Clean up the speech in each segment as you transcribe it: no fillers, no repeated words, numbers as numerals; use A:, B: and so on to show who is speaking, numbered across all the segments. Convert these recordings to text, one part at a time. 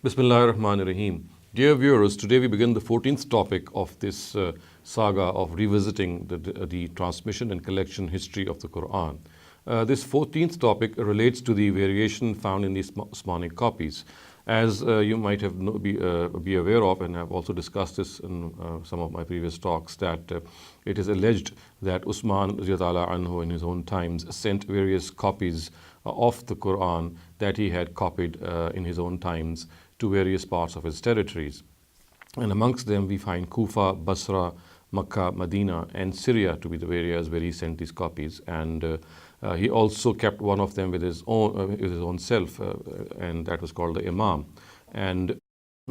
A: Bismillahirrahmanirrahim. Dear viewers, today we begin the 14th topic of this saga of revisiting the transmission and collection history of the Qur'an. This 14th topic relates to the variation found in the Uthmanic copies. As you might have be aware of, and I've also discussed this in some of my previous talks, that it is alleged that Usman anhu in his own times sent various copies of the Qur'an that he had copied in his own times to various parts of his territories. And amongst them we find Kufa, Basra, Makkah, Medina and Syria to be the areas where he sent these copies. And he also kept one of them with his own self, and that was called the Imam. And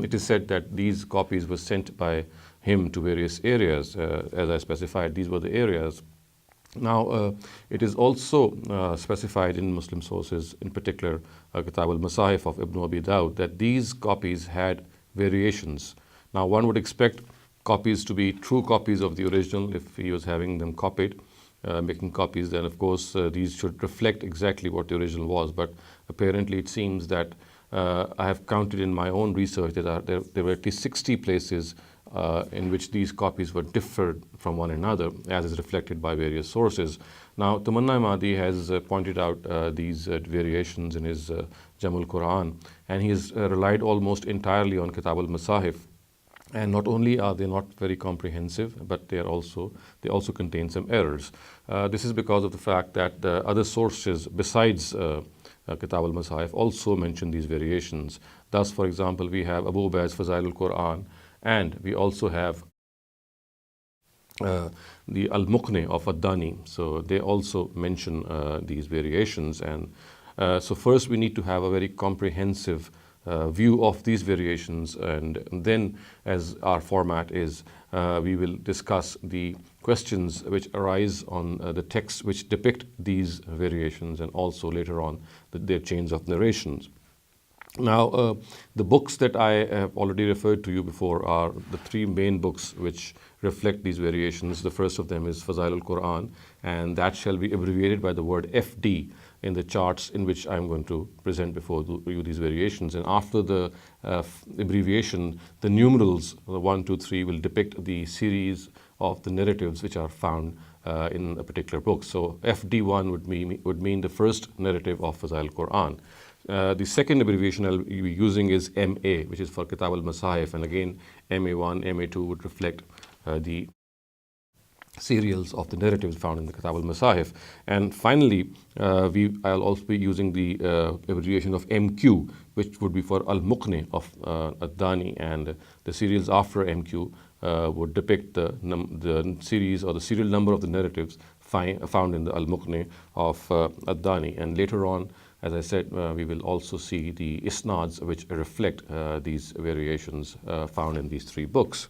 A: it is said that these copies were sent by him to various areas. As I specified, these were the areas. Now, it is also specified in Muslim sources, in particular Kitab al-Masahif of Ibn Abi Dawud, that these copies had variations. Now, one would expect copies to be true copies of the original if he was having them copied, making copies, then of course these should reflect exactly what the original was. But apparently it seems that I have counted in my own research that there were at least 60 places in which these copies were differed from one another, as is reflected by various sources. Now, Tamanna Mahdi has pointed out these variations in his Jamul Quran, and he has relied almost entirely on Kitab al-Masahif. And not only are they not very comprehensive, but they also contain some errors. This is because of the fact that other sources besides Kitab al-Masahif also mention these variations. Thus, for example, we have Abu Ubaid's Fazail al-Quran, and we also have the Al-Muqni of Ad-Dani. So they also mention these variations. And so first we need to have a very comprehensive view of these variations, and then, as our format is, we will discuss the questions which arise on the texts which depict these variations, and also later on their chains of narrations. Now, the books that I have already referred to you before are the three main books which reflect these variations. The first of them is Fazail al-Quran, and that shall be abbreviated by the word FD in the charts in which I'm going to present before you these variations. And after the abbreviation, the numerals 1, 2, 3 will depict the series of the narratives which are found in a particular book. So FD1 would mean the first narrative of Fazail al-Quran. The second abbreviation I'll be using is MA, which is for Kitab al-Masahif, and again MA1, MA2 would reflect the serials of the narratives found in the Kitab al-Masahif. And finally, I'll also be using the abbreviation of MQ, which would be for Al-Muqni of Ad-Dani, and the serials after MQ would depict the series or the serial number of the narratives found in the Al-Muqni of Ad-Dani. And later on, as I said, we will also see the isnads which reflect these variations found in these three books.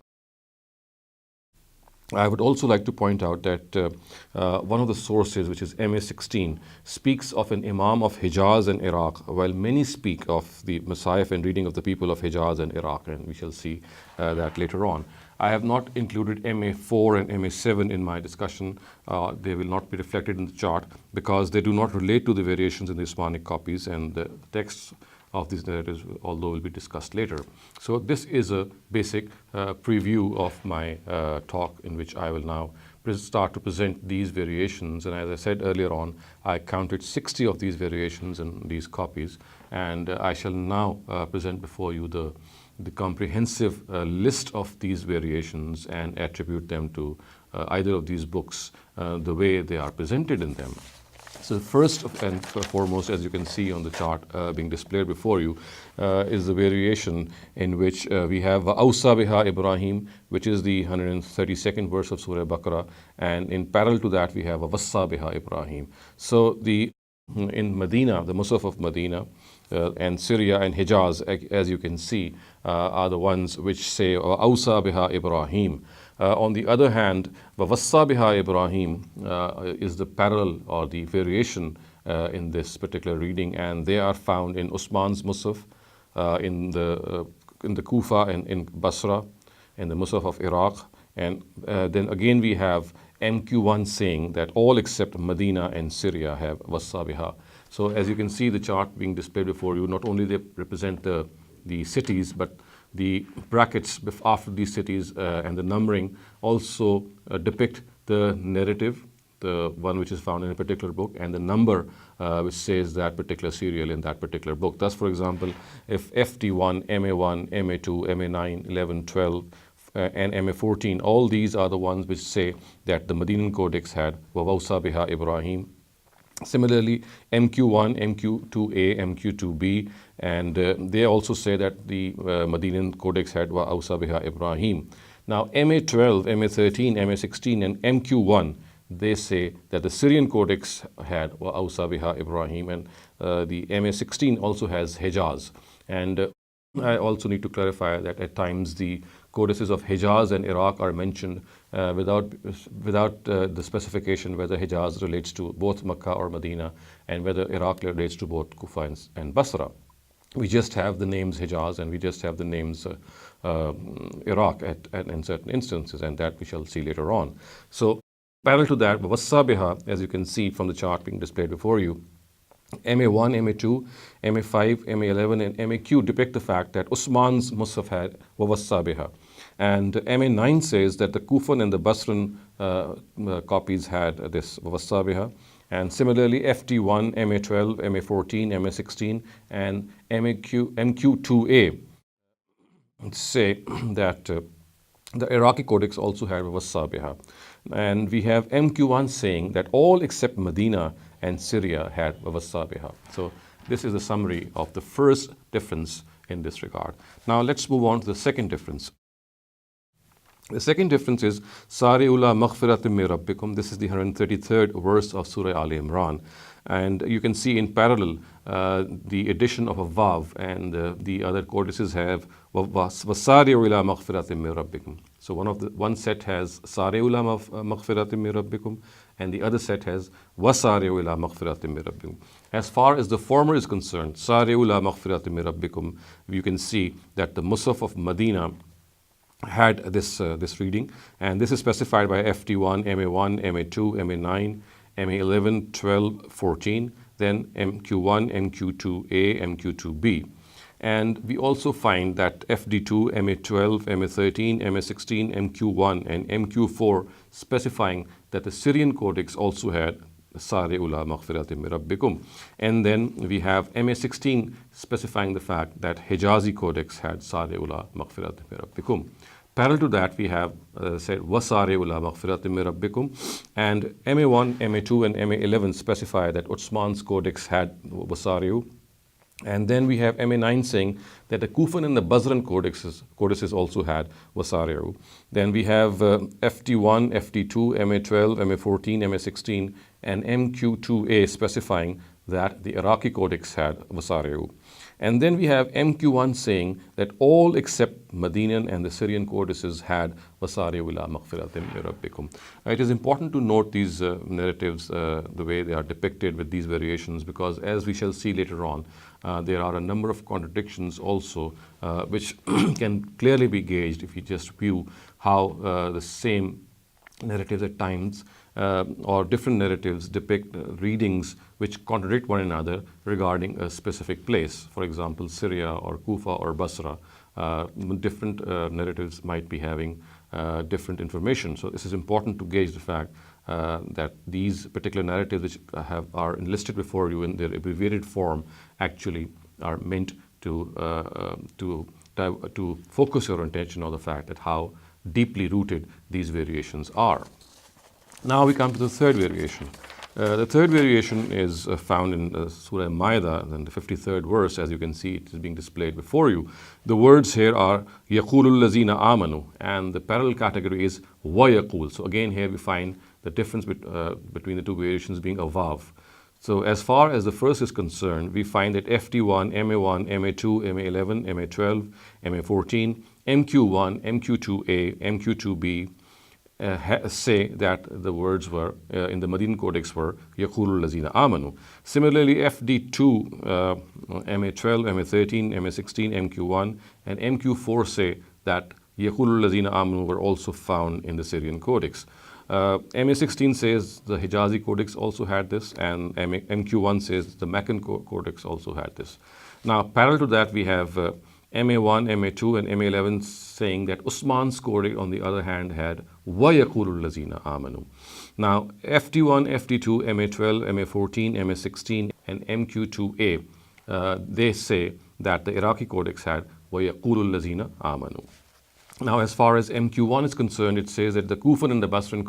A: I would also like to point out that one of the sources, which is MA16, speaks of an Imam of Hijaz and Iraq, while many speak of the Masahif and reading of the people of Hijaz and Iraq, and we shall see that later on. I have not included MA4 and MA7 in my discussion. They will not be reflected in the chart because they do not relate to the variations in the Uthmanic copies, and the texts of these narratives, although will be discussed later. So this is a basic preview of my talk, in which I will now start to present these variations. And as I said earlier on, I counted 60 of these variations in these copies, and I shall now present before you the comprehensive list of these variations and attribute them to either of these books the way they are presented in them. So first and foremost, as you can see on the chart being displayed before you, is the variation in which we have Awsa biha Ibrahim, which is the 132nd verse of Surah Baqarah, and in parallel to that we have Wassa biha Ibrahim. So in Medina, the Musaf of Medina, and Syria and Hijaz, as you can see, are the ones which say Awsa biha Ibrahim. On the other hand, Wassa biha Ibrahim is the parallel or the variation in this particular reading, and they are found in Usman's Musaf, in the Kufa and in Basra, in the Musaf of Iraq, and then again we have MQ1 saying that all except Medina and Syria have Wassa biha. So as you can see the chart being displayed before you, not only they represent the the cities, but the brackets after these cities and the numbering also depict the narrative, the one which is found in a particular book, and the number which says that particular serial in that particular book. Thus, for example, if FD1, MA1, MA2, MA9, 11, 12, and MA14, all these are the ones which say that the Medinan Codex had وَوَوْصَى بِهَا Ibrahim. Similarly, MQ1, MQ2A, MQ2B, and they also say that the Medinan Codex had وَأَوْصَى بِهَا Ibrahim. Now, MA12, MA13, MA16, and MQ1, they say that the Syrian Codex had وَأَوْصَى بِهَا Ibrahim, and the MA16 also has Hejaz. And I also need to clarify that at times the codices of Hejaz and Iraq are mentioned without the specification whether Hejaz relates to both Makkah or Medina and whether Iraq relates to both Kufa and Basra. We just have the names Hejaz and we just have the names Iraq in certain instances, and that we shall see later on. So parallel to that, Wasabiha, as you can see from the chart being displayed before you, MA1, MA2, MA5, MA11, and MAQ depict the fact that Usman's Musaf had Wasabiha. And MA9 says that the Kufan and the Basran copies had this Wasabiha. And similarly, FT1, MA12, MA14, MA16, and MQ2A say that the Iraqi Codex also had Wasabiha. And we have MQ1 saying that all except Medina and Syria had Wasabiha. So this is a summary of the first difference in this regard. Now let's move on to the second difference. The second difference is Sari'ula maghfiratim min rabbikum. This is the 133rd verse of Surah Al Imran. And you can see in parallel the addition of a vav, and the other codices have wasari'ula maghfiratim min rabbikum. So one set has Sari'ula maghfiratim min rabbikum, and the other set has wasari'ula maghfiratim min rabbikum. As far as the former is concerned, Sari'ula maghfiratim min rabbikum, you can see that the Musaf of Medina had this reading, and this is specified by FT1, MA1, MA2, MA9, MA11, 12, 14, then MQ1, MQ2A, MQ2B. And we also find that FD2, MA12, MA13, MA16, MQ1, and MQ4 specifying that the Syrian Codex also had Sari'ula maghfiratim min rabbikum. And then we have MA16 specifying the fact that Hijazi Codex had Sari'ula maghfiratim min rabbikum. Parallel to that, we have said Wasari'ula maghfiratim min rabbikum, and MA1, MA2, and MA11 specify that Uthman's Codex had Wasari'u. And then we have MA9 saying that the Kufan and the Basran codices also had Wasari'u. Then we have FT1, FT2, MA12, MA14, MA16, and MQ2A specifying that the Iraqi Codex had Wasari'u. And then we have MQ1 saying that all except Medinan and the Syrian codices had Wasari'ula maghfiratim min rabbikum. It is important to note these narratives, the way they are depicted with these variations, because as we shall see later on, there are a number of contradictions also which can clearly be gauged if you just view how the same narratives at times or different narratives depict readings which contradict one another regarding a specific place. For example, Syria or Kufa or Basra, different narratives might be having different information. So this is important to gauge the fact that these particular narratives which are enlisted before you in their abbreviated form actually are meant to focus your attention on the fact that how deeply rooted these variations are. Now we come to the third variation. The third variation is found in Surah Ma'idah, in the 53rd verse. As you can see, it is being displayed before you. The words here are يَقُولُ الَّذِينَ آمَنُوا, and the parallel category is وَيَقُول. So again here we find the difference between the two variations being a vav. So as far as the first is concerned, we find that FT1, MA1, MA2, MA11, MA12, MA14, MQ1, MQ2A, MQ2B, say that the words were in the Medinan Codex were يَقُولُ الَّذِينَ آمَنُوا. Similarly, FD2, MA12, MA13, MA16, MQ1, and MQ4 say that يَقُولُ الَّذِينَ آمَنُوا were also found in the Syrian Codex. MA16 says the Hijazi Codex also had this, and MQ1 says the Meccan Codex also had this. Now, parallel to that, we have MA1, MA2, and MA11 saying that Usman's codex, on the other hand, had وَيَقُولُ الَّذِينَ آمَنُوا. Now, FD1, FD2, MA12, MA14, MA16, and MQ2A, they say that the Iraqi codex had وَيَقُولُ الَّذِينَ آمَنُوا. Now, as far as MQ1 is concerned, it says that the Kufan and the Basran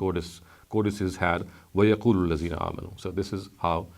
A: codices had وَيَقُولُ الَّذِينَ آمَنُوا. So this is how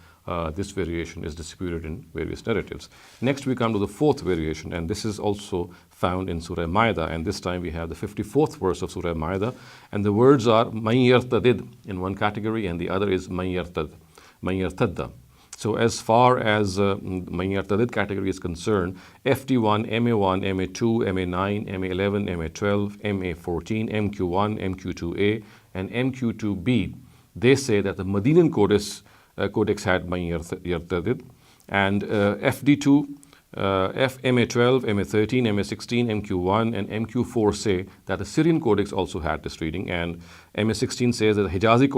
A: this variation is distributed in various narratives. Next, we come to the fourth variation, and this is also found in Surah Ma'idah, and this time we have the 54th verse of Surah Ma'idah, and the words are مَن يَرْتَدِدْ in one category, and the other is مَن يَرْتَدَّ. So as far as مَن يَرْتَدِدْ category is concerned, FD1, MA1, MA2, MA9, MA11, MA12, MA14, MQ1, MQ2A, and MQ2B, they say that the Medinan codex had مَن يَرْتَدِدْ, and FD2, MA12, MA13, MA16, MQ1, and MQ4 say that the Syrian codex also had this reading, and MA16 says that the Hijazi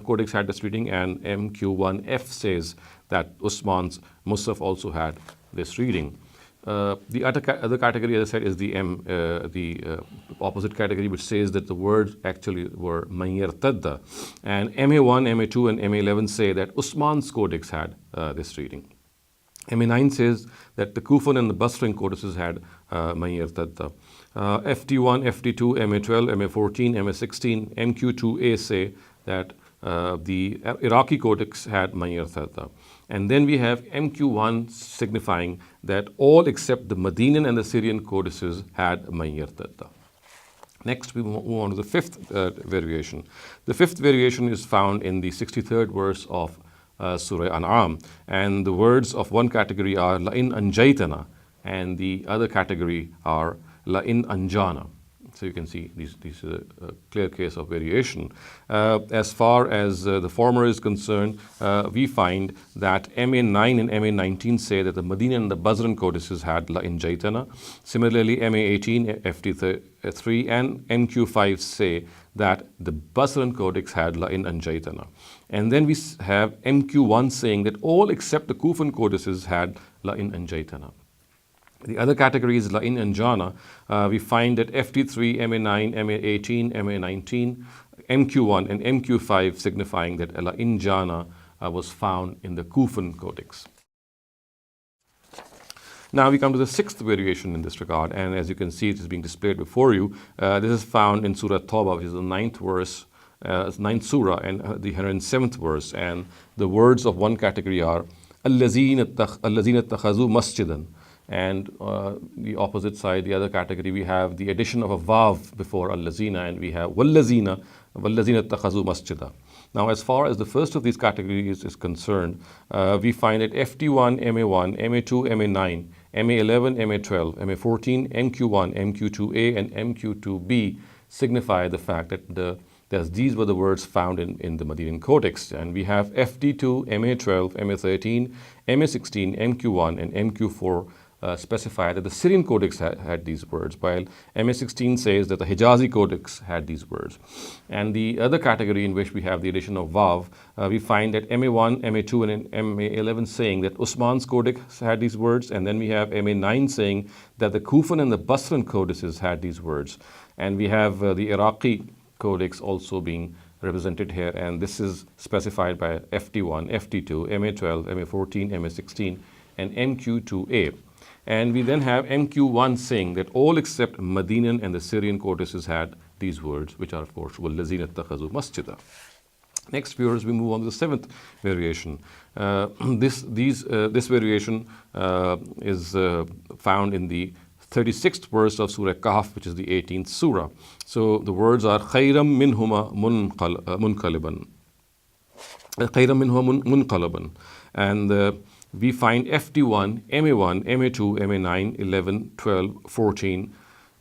A: codex had this reading, and MQ1F says that Usman's Musaf also had this reading. The other category, as I said, is the opposite category, which says that the words actually were مَن يَرْتَدَّ, and MA1, MA2, and MA11 say that Usman's codex had this reading. MA9 says that the Kufan and the Basran codices had مَن يَرْتَدَّ. FD1, FD2, MA12, MA14, MA16, MQ2A say that the Iraqi codex had مَن يَرْتَدَّ. And then we have MQ1 signifying that all except the Medinan and the Syrian codices had مَن يَرْتَدَّ. Next, we move on to the fifth variation. The fifth variation is found in the 63rd verse of Surah An'am, and the words of one category are لَإِنْ أَنْجَيْتَنَا, and the other category are لَإِنْ أَنْجَانَا. So you can see this is a clear case of variation. As far as the former is concerned, we find that MA9 and MA19 say that the Medina and the Basran codices had لَإِنْ جَيْتَنَا. Similarly, MA18, FD3, and MQ5 say that the Basran codex had لَإِنْ أَنْجَيْتَنَا. And then we have MQ1 saying that all except the Kufan codices had لَإِنْ أَنْجَيْتَنَا. The other category is لَإِنْ أَنْجَانَا. We find that FD3, MA9, MA18, MA19, MQ1, and MQ5 signifying that لَإِنْ جَانَا was found in the Kufan codex. Now we come to the sixth variation in this regard, and as you can see, it is being displayed before you. This is found in Surah Tawbah, which is the ninth surah, and the 107th verse. And the words of one category are الَّذِينَ اتَّخَذُوا مَسْجِدًا. And the opposite side, the other category, we have the addition of a vav before al-lazina, and we have wal-lazina اتَّخَذُوا مَسْجِدًا. Now, as far as the first of these categories is concerned, we find that FD1, MA1, MA2, MA9, MA11, MA12, MA14, MQ1, MQ2A, and MQ2B signify the fact that these were the words found in the Medinan Codex. And we have FD2, MA12, MA13, MA16, MQ1, and MQ4 specify that the Syrian Codex had these words, while MA16 says that the Hijazi Codex had these words. And the other category in which we have the addition of Vav, we find that MA1, MA2, and MA11 saying that Usman's Codex had these words, and then we have MA9 saying that the Kufan and the Basran codices had these words. And we have the Iraqi Codex also being represented here, and this is specified by FD1, FD2, MA12, MA14, MA16, and MQ2A. And we then have MQ1 saying that all except Medinan and the Syrian codices had these words, which are, of course, وَالَّذِينَ اتَّخَذُوا مَسْجِدًا. Next, viewers, we move on to the seventh variation. This variation is found in the 36th verse of Surah Kahf, which is the 18th surah. So the words are خَيْرًا مِّنْهُمَا مُنْقَلِبًا. خَيْرًا مِّنْهُمَا مُنْقَلِبًا. And we find FD1, MA1, MA2, MA9, 11, 12, 14,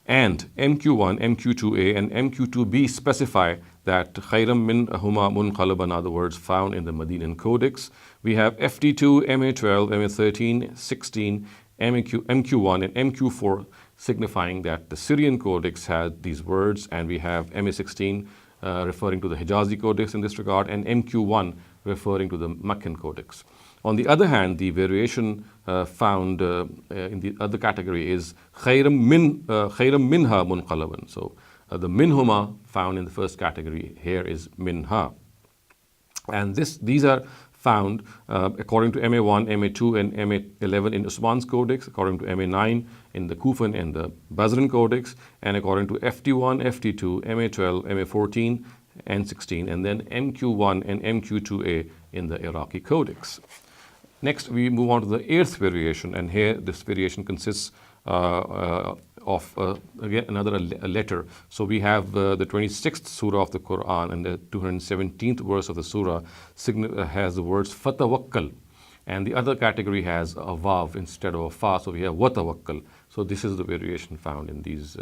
A: and MQ1, MQ2A, and MQ2B specify that خَيْرًا مِّنْهُمَا مُنْقَلِبًا are the words found in the Medinan Codex. We have FD2, MA12, MA13, 16, MQ1, and MQ4 signifying that the Syrian Codex had these words, and we have MA16 referring to the Hijazi Codex in this regard, and MQ1 referring to the Meccan Codex. On the other hand, the variation found in the other category is khayram minha munqalaban. So the minhuma found in the first category here is minha. And these are found according to MA1, MA2 and MA11 in Usman's codex, according to MA9 in the Kufan and the Basran codex, and according to FT1, FT2, MA12, MA14 and 16, and then MQ1 and MQ2A in the Iraqi codex. Next, we move on to the 8th variation, and here this variation consists of again another letter. So we have the 26th surah of the Qur'an, and the 217th verse of the surah has the words fatawakkal, and the other category has a vav instead of a fa, so we have watawakkal. So this is the variation found in these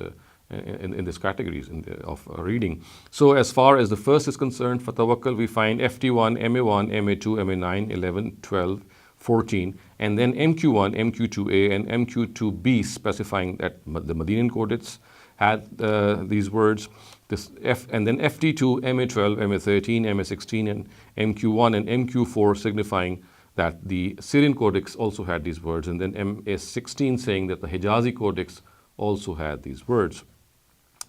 A: in these categories of reading. So as far as the first is concerned, fatawakkal, we find FT1, MA1, MA2, MA9, 11, 12, 14, and then MQ1, MQ2A, and MQ2B specifying that the Medinan codex had these words. And then FT2, MA12, MA13, MA16, and MQ1 and MQ4 signifying that the Syrian codex also had these words, and then MA16 saying that the Hijazi codex also had these words.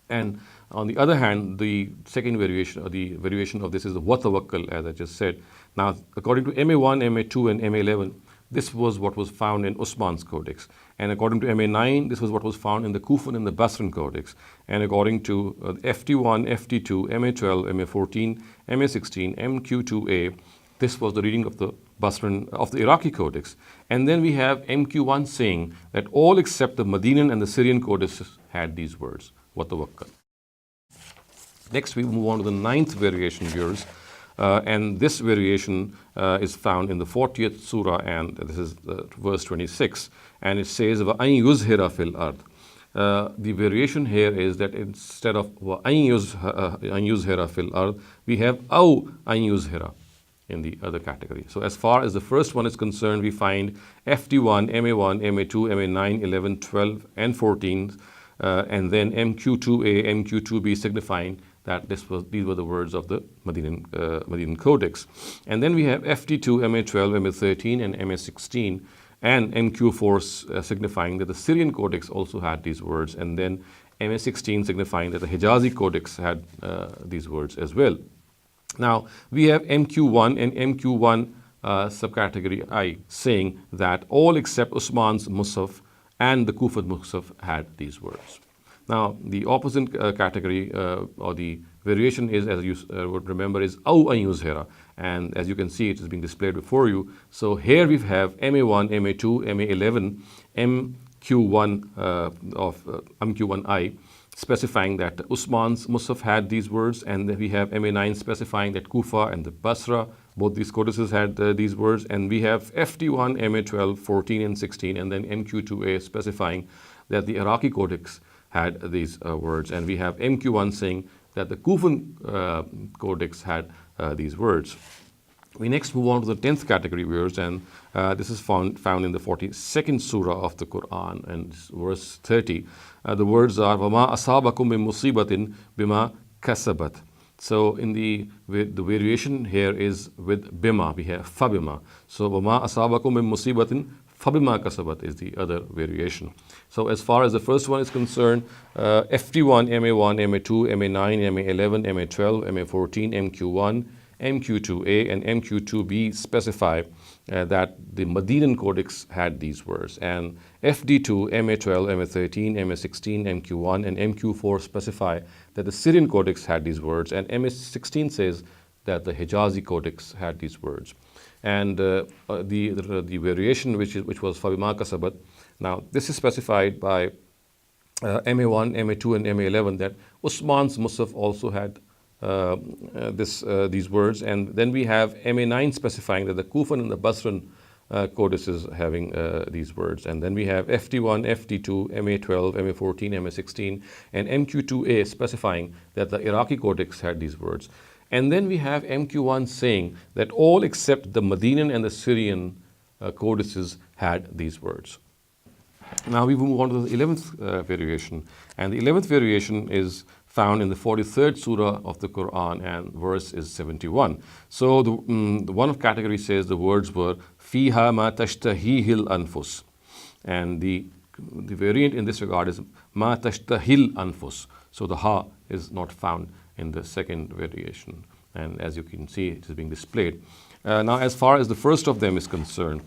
A: And on the other hand, the second variation, or the variation of this, is the watawakkal, as I just said. Now, according to MA1, MA2, and MA11, this was what was found in Usman's codex. And according to MA9, this was what was found in the Kufan and the Basran codex. And according to FT1, FT2, MA12, MA14, MA16, MQ2A, this was the reading of the Basran, of the Iraqi codex. And then we have MQ1 saying that all except the Medinan and the Syrian codices had these words, watawakkal. Next, we move on to the 9th variation, viewers. And this variation is found in the 40th surah, and this is verse 26. And it says, وَأَن يُزْهِرَ فِي الْأَرْضِ. The variation here is that instead of وَأَن يُزْهِرَ فِي الْأَرْضِ, we have أَوْ أَن يُزْهِرَ in the other category. So as far as the first one is concerned, we find FT1, MA1, MA2, MA9, 11, 12, and 14, and then MQ2A, MQ2B signifying that these were the words of the Medinan codex. And then we have FT2, MA12, MA13, and MA16, and MQ4 signifying that the Syrian codex also had these words, and then MA16 signifying that the Hijazi codex had these words as well. Now, we have MQ1 and MQ1 subcategory I saying that all except Usman's Musaf and the Kufat Musaf had these words. Now, the opposite category or the variation is, as you would remember, is Aw an yuzhira. And as you can see, it is being displayed before you. So here we have MA1, MA2, MA11, MQ1 of MQ1I specifying that Usman's Musaf had these words, and then we have MA9 specifying that Kufa and the Basra, both these codices had these words, and we have FT1, MA12, 14 and 16, and then MQ2A specifying that the Iraqi codex had these words, and we have MQ1 saying that the Kufan codex had these words. We next move on to the 10th category, viewers, and this is found in the 42nd surah of the Qur'an, and verse 30. The words are وَمَا أَصَابَكُم مِّن مُّصِيبَةٍ بِمَا كَسَبَتْ. So in the variation here is with bima, we have fabima. So وَمَا أَصَابَكُم مِّن مُّصِيبَةٍ فَبِمَا كَسَبَتْ is the other variation. So as far as the first one is concerned, FT1, MA1, MA2, MA9, MA11, MA12, MA14, MQ1, MQ2A, and MQ2B specify that the Medinan codex had these words, and FD2, MA12, MA13, MA16, MQ1, and MQ4 specify that the Syrian codex had these words, and MA16 says that the Hijazi codex had these words. And the variation which was Fabima Kasabat, now this is specified by MA1, MA2, and MA11 that Usman's Musaf also had these words, and then we have MA9 specifying that the Kufan and the Basran codices having these words, and then we have FT1, FT2, MA12, MA14, MA16, and MQ2A specifying that the Iraqi codex had these words. And then we have MQ1 saying that all except the Medinan and the Syrian codices had these words. Now we move on to the 11th variation, and the 11th variation is found in the 43rd surah of the Quran, and verse is 71. So the one of category says the words were fiha ma tashtahihil anfus, and the variant in this regard is ma tashtahil anfus. So the ha is not found in the second variation, and as you can see, it is being displayed. Now, as far as the first of them is concerned,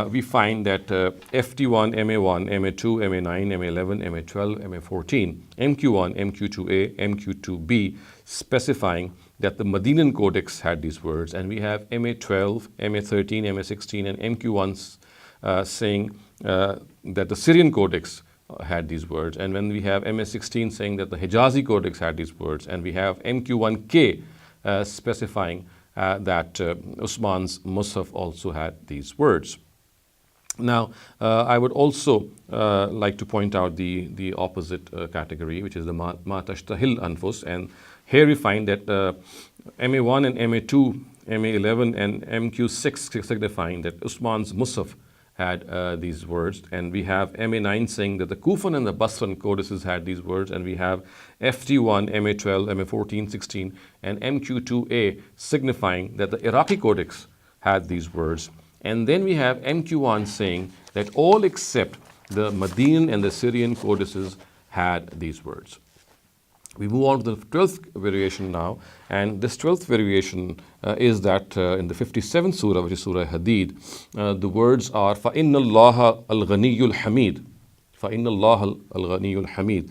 A: we find that FT1, MA1, MA2, MA9, MA11, MA12, MA14, MQ1, MQ2A, MQ2B, specifying that the Medinan Codex had these words, and we have MA12, MA13, MA16, and MQ1 saying that the Syrian Codex had these words, and when we have MA16 saying that the Hijazi Codex had these words, and we have MQ1K specifying that Usman's Mus'haf also had these words. Now, I would also like to point out the opposite category, which is the Ma Tashtahil Anfus, and here we find that MA1 and MA2, MA11 and MQ6 signifying that Usman's Mus'haf had these words, and we have MA9 saying that the Kufan and the Basran codices had these words, and we have FT1, MA12, MA14, 16, and MQ2A signifying that the Iraqi codex had these words. And then we have MQ1 saying that all except the Medinan and the Syrian codices had these words. We move on to the 12th variation now, and this 12th variation is that in the 57th surah, which is Surah Hadid, the words are فَإِنَّ اللَّهَ الْغَنِيُّ الْحَمِيدُ فَإِنَّ اللَّهَ الْغَنِيُّ الْحَمِيدُ.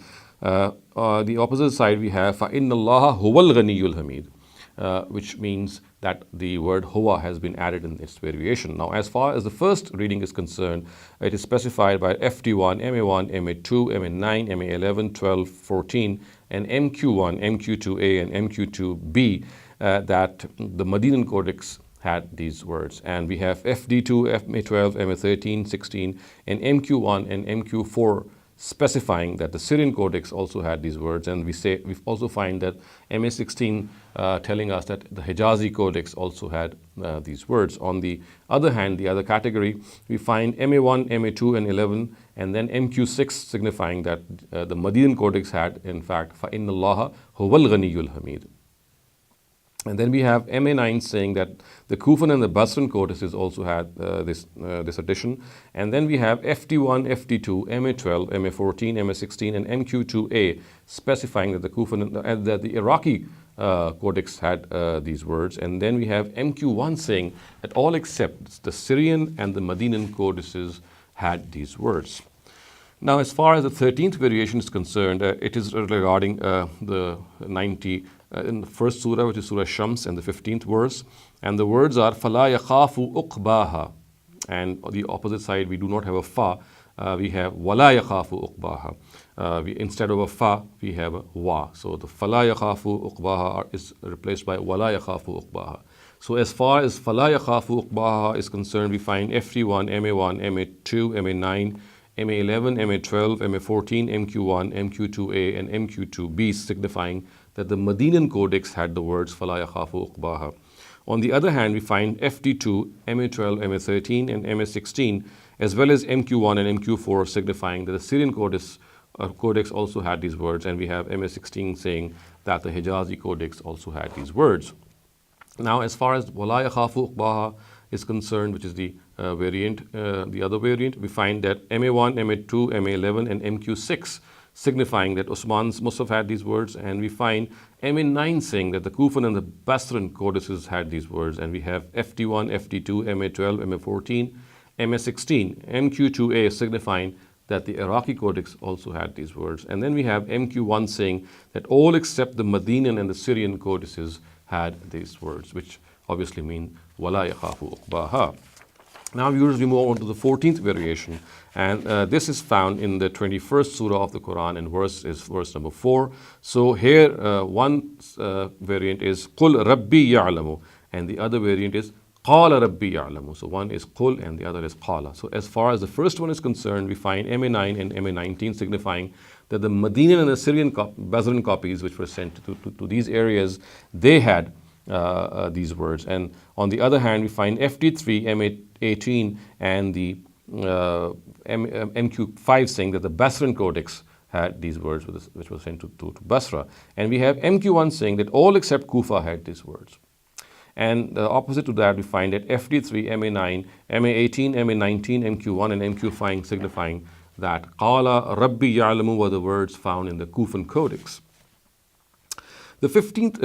A: The opposite side we have فَإِنَّ اللَّهَ هُوَ الْغَنِيُّ الْحَمِيدُ, which means that the word huwa has been added in this variation. Now, as far as the first reading is concerned, it is specified by FT1, MA1, MA2, MA9, MA11, 12, 14, and MQ1, MQ2A, and MQ2B that the Medinan Codex had these words. And we have FD2, MA12, MA13, 16, and MQ1 and MQ4 specifying that the Syrian Codex also had these words, and we also find that MA16 telling us that the Hijazi Codex also had these words. On the other hand, the other category, we find MA1, MA2, and 11, and then MQ6 signifying that the Medinan Codex had, in fact, فَإِنَّ اللَّهَ هُوَ الْغَنِيُّ الْحَمِيدُ. And then we have MA9 saying that the Kufan and the Basran codices also had this addition. And then we have FT1, FT2, MA12, MA14, MA16, and MQ2A specifying that the Kufan and that the Iraqi codex had these words. And then we have MQ1 saying that all except the Syrian and the Medinan codices had these words. Now, as far as the 13th variation is concerned, it is regarding the 90 in the first surah, which is Surah Shams, and the 15th verse. And the words are فَلَا يَخَافُ أُقْبَاهَا. And on the opposite side, we do not have a fa. We have وَلَا يَخَافُ أُقْبَاهَا. Instead of a fa, we have a wa. So the فَلَا يَخَافُ أُقْبَاهَا is replaced by وَلَا يَخَافُ أُقْبَاهَا. So as far as فَلَا يَخَافُ أُقْبَاهَا is concerned, we find FT1, MA1, MA2, MA9, MA11, MA12, MA14, MQ1, MQ2A, and MQ2B signifying that the Medinan Codex had the words فَلَا يَخَافُ أُقْبَاهَا. On the other hand, we find FT2, MA12, MA13, and MA16, as well as MQ1 and MQ4 signifying that the Syrian Codex also had these words, and we have MA16 saying that the Hijazi Codex also had these words. Now, as far as وَلَا يَخَافُ أُقْبَاهَا is concerned, which is the variant, the other variant, we find that MA1, MA2, MA11, and MQ6 signifying that Usman's Mus'haf had these words, and we find MA9 saying that the Kufan and the Basran codices had these words, and we have FT1, FT2, MA12, MA14, MA16, MQ2A signifying that the Iraqi codex also had these words, and then we have MQ1 saying that all except the Medinan and the Syrian codices had these words, which obviously mean وَلَا يَخَافُ أُقْبَاهَا. Now, viewers, we move on to the 14th variation, and this is found in the 21st surah of the Quran, and verse is verse number 4. So here, one variant is قُلْ رَبِّي يَعْلَمُ, and the other variant is قَالَ رَبِّي يَعْلَمُ. So one is قُلْ and the other is قَالَ. So as far as the first one is concerned, we find MA9 and MA19 signifying that the Medinan and the Syrian Basran copies, which were sent to these areas, they had these words. And on the other hand, we find FT3, MA18, and the MQ5 saying that the Basran Codex had these words, which was sent to Basra. And we have MQ1 saying that all except Kufa had these words. And opposite to that, we find that FD3, MA9, MA18, MA19, MQ1, and MQ5 signifying that Qala Rabbi Ya'lamu were the words found in the Kufan Codex. The 15th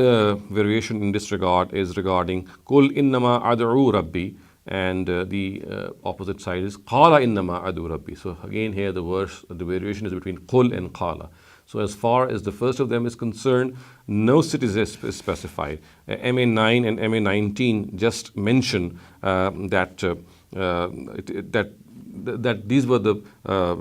A: variation in this regard is regarding Kul innama ad'u Rabbi, and the opposite side is Qala innama ad'u Rabbi. So again here the variation is between Qul and Qala. So as far as the first of them is concerned, no cities is specified. MA9 and MA19 just mention that these were the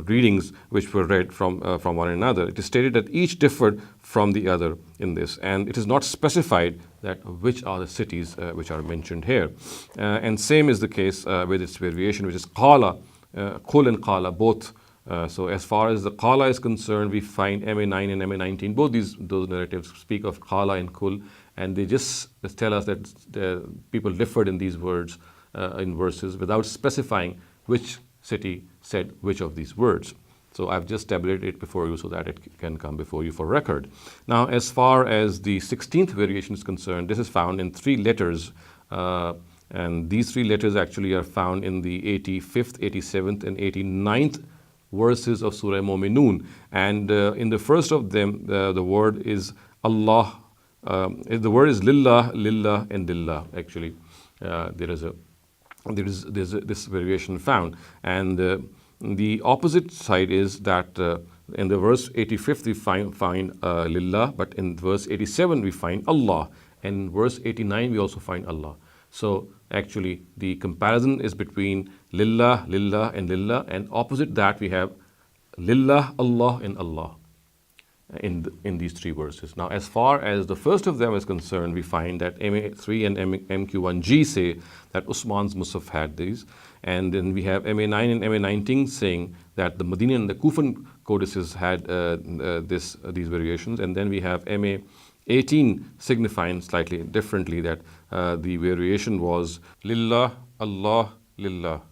A: readings which were read from one another. It is stated that each differed from the other in this, and it is not specified that which are the cities which are mentioned here. And same is the case with its variation, which is Qala, Qul and Qala, both. So as far as the Qala is concerned, we find MA9 and MA19, both those narratives speak of Qala and Kul, and they just tell us that the people differed in these words, in verses, without specifying which city said which of these words. So I've just tabulated it before you so that it can come before you for record. Now, as far as the 16th variation is concerned, this is found in 3 letters, and these 3 letters actually are found in the 85th, 87th, and 89th verses of Surah Mu'minun. And in the first of them, the word is Allah. The word is Lillah, Lillah, and Lillah. Actually, there's this variation found. And the opposite side is that in the verse 85th we find Lillah, but in verse 87 we find Allah. And in verse 89 we also find Allah. So actually the comparison is between Lillah, Lillah, and Lillah, and opposite that we have Lillah, Allah, and Allah in these 3 verses. Now as far as the first of them is concerned, we find that MA3 and MQ1G say that Usman's Musaf had these, and then we have MA9 and MA19 saying that the Medina and the Kufan codices had these variations, and then we have MA18 signifying slightly differently that the variation was Lillah, Allah, Lillah.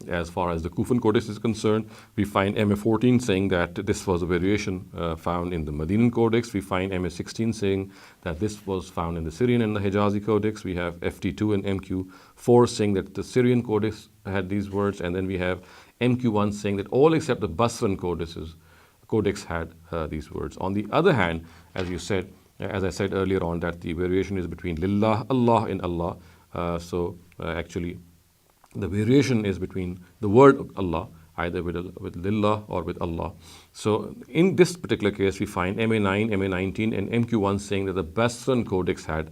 A: As far as the Kufan Codex is concerned, we find MA14 saying that this was a variation found in the Medinan Codex. We find MA16 saying that this was found in the Syrian and the Hijazi Codex. We have FT2 and MQ4 saying that the Syrian Codex had these words. And then we have MQ1 saying that all except the Basran Codex had these words. On the other hand, as I said earlier on, that the variation is between Lillah, Allah, and Allah. Actually, the variation is between the word Allah, either with Lillah or with Allah. So in this particular case, we find MA9, MA19, and MQ1 saying that the Basran Codex had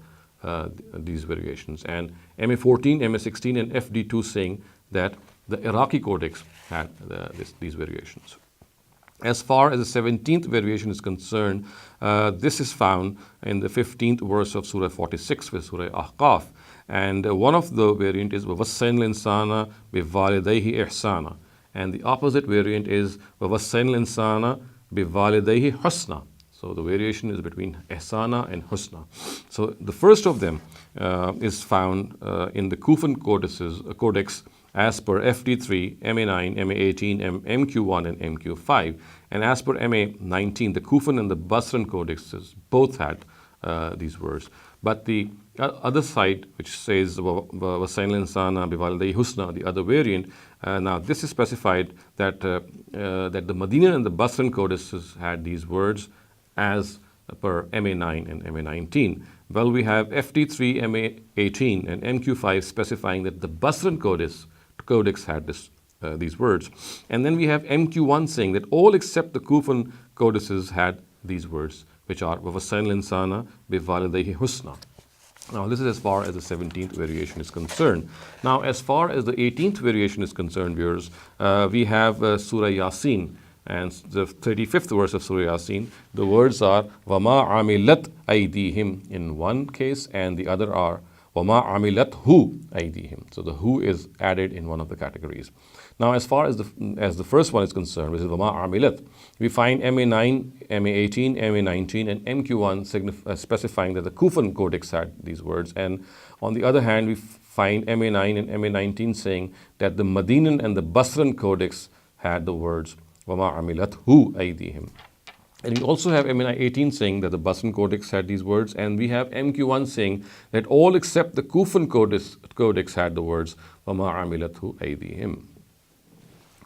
A: these variations, and MA14, MA16, and FD2 saying that the Iraqi Codex had these variations. As far as the 17th variation is concerned, this is found in the 15th verse of Surah 46 with Surah Ahqaf. And one of the variant is وَوَصَّيْنَا الْإِنسَانَ بِوَالِدَيْهِ إِحْسَانًا. And the opposite variant is وَوَصَّيْنَا الْإِنسَانَ بِوَالِدَيْهِ حُسْنًا. So the variation is between ihsana and husna. So the first of them is found in the Kufan Codex as per FD3, MA9, MA18, MQ1, and MQ5. And as per MA19, the Kufan and the Basran codexes both had these words. But the other side, which says وَوَصَّيْنَا الْإِنسَانَ بِوَالِدَيْهِ حُسْنًا, the other variant, now this is specified that the Medina and the Basran codices had these words as per MA9 and MA19. Well, we have FD3, MA18, and MQ5 specifying that the Basran codex had these words. And then we have MQ1 saying that all except the Kufan codices had these words, which are وَوَصَّيْنَا الْإِنسَانَ بِوَالِدَيْهِ حُسْنًا. Now, this is as far as the 17th variation is concerned. Now, as far as the 18th variation is concerned, viewers, we have Surah Yasin, and the 35th verse of Surah Yasin. The words are وَمَا عَمِلَتْ أَيْدِيهِمْ in one case, and the other are وَمَا عَمِلَتْهُ أَيْدِيهِمْ. So the who is added in one of the categories. Now, as far as the first one is concerned, which is وَمَا عَمِلَتْ, we find MA9, MA18, MA19, and MQ1 specifying that the Kufan Codex had these words. And on the other hand, we find MA9 and MA19 saying that the Medinan and the Basran Codex had the words وَمَا عَمِلَتْهُ أَيْدِيهِمْ. And we also have MNI 18 saying that the Basran Codex had these words, and we have MQ1 saying that all except the Kufan Codex had the words وَمَا عَمِلَتْهُ أَيْدِيهِمْ.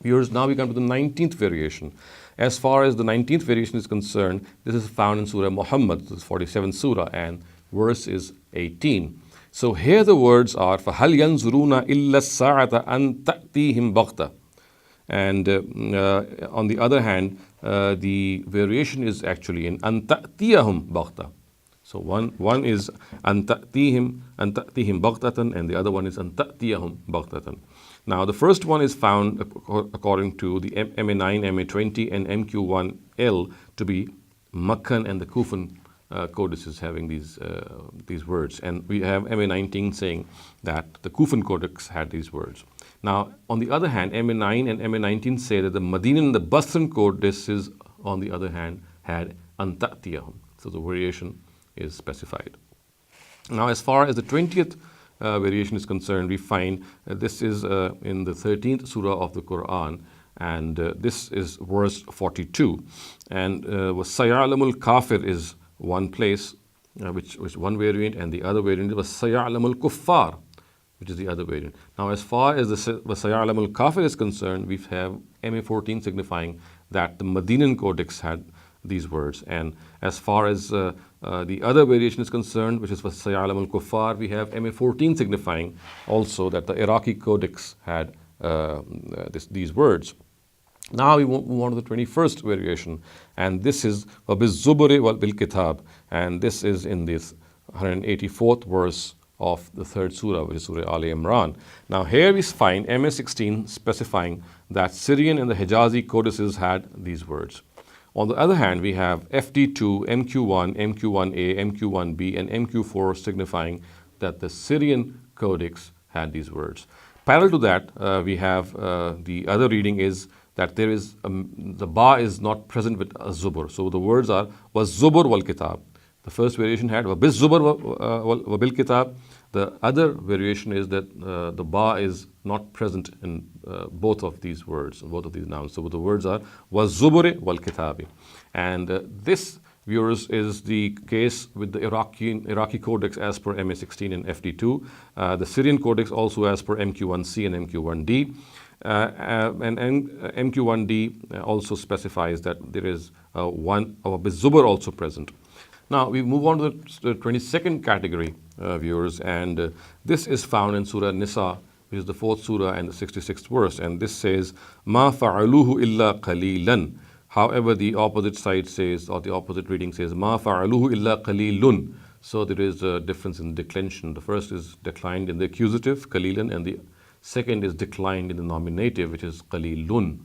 A: Viewers, now we come to the 19th variation. As far as the 19th variation is concerned, this is found in Surah Muhammad, the 47th Surah, and verse is 18. So here the words are فَهَلْ يَنْظُرُونَ إِلَّا السَّاعَةَ أَن تَأْتِيهِمْ بَغْتَةً. And on the other hand, the variation is actually in أَن تَأْتِيَهُمْ بَغْتَةً. So one is أَن تَأْتِيهِمْ بَغْتَةً, and the other one is أَن تَأْتِيَهُمْ بَغْتَةً. Now the first one is found according to the MA9, MA20 and MQ1L to be Makkan and the Kufan codices having these words, and we have MA19 saying that the Kufan codex had these words. Now on the other hand, MA9 and MA19 say that the Medinan and the Basran codices on the other hand had An Ta'tiyahum. So the variation is specified. Now as far as the 20th variation is concerned, we find this is in the 13th surah of the Qur'an, and this is verse 42. And وَسَيَعْلَمُ الْكَافِرِ is one place, which was one variant, and the other variant was وَسَيَعْلَمُ الْكُفَّارِ, which is the other variant. Now as far as the وَسَيَعْلَمُ الْكَافِرِ is concerned, we have MA14 signifying that the Medinan Codex had these words. And as far as the other variation is concerned, which is وَسَيَعْلَمُ الْكُفَّارِ, we have MA14 signifying also that the Iraqi Codex had these words. Now we move on to the 21st variation, and this is وَبِالزُّبُرِ وَبِالْكِتَابِ, and this is in this 184th verse of the third surah, which is Surah Al-Imran. Now here we find MA16 specifying that Syrian and the Hijazi codices had these words. On the other hand, we have FD2, MQ1, MQ1A, MQ1B, and MQ4 signifying that the Syrian codex had these words. Parallel to that, we have the other reading is that there is the ba is not present with az-zubur. So the words are was-zubur wal-kitab. The first variation had wa-biz-zubur wa-bil-kitab. The other variation is that the ba is not present in both of these words, both of these nouns. So the words are was-zubur wal-kitabi. And this, viewers, is the case with the Iraqi codex as per MA16 and FD2. The Syrian codex also as per MQ1C and MQ1D. And MQ1D also specifies that there is one Biz-Zubur also present. Now we move on to the 22nd category, viewers, and this is found in Surah Nisa, which is the 4th surah and the 66th verse, and this says Ma fa'aluhu illa qalilan. However, the opposite side says, or the opposite reading says Ma fa'aluhu illa qalilun. So there is a difference in declension. The first is declined in the accusative, qalilan, and the second is declined in the nominative, which is qalilun.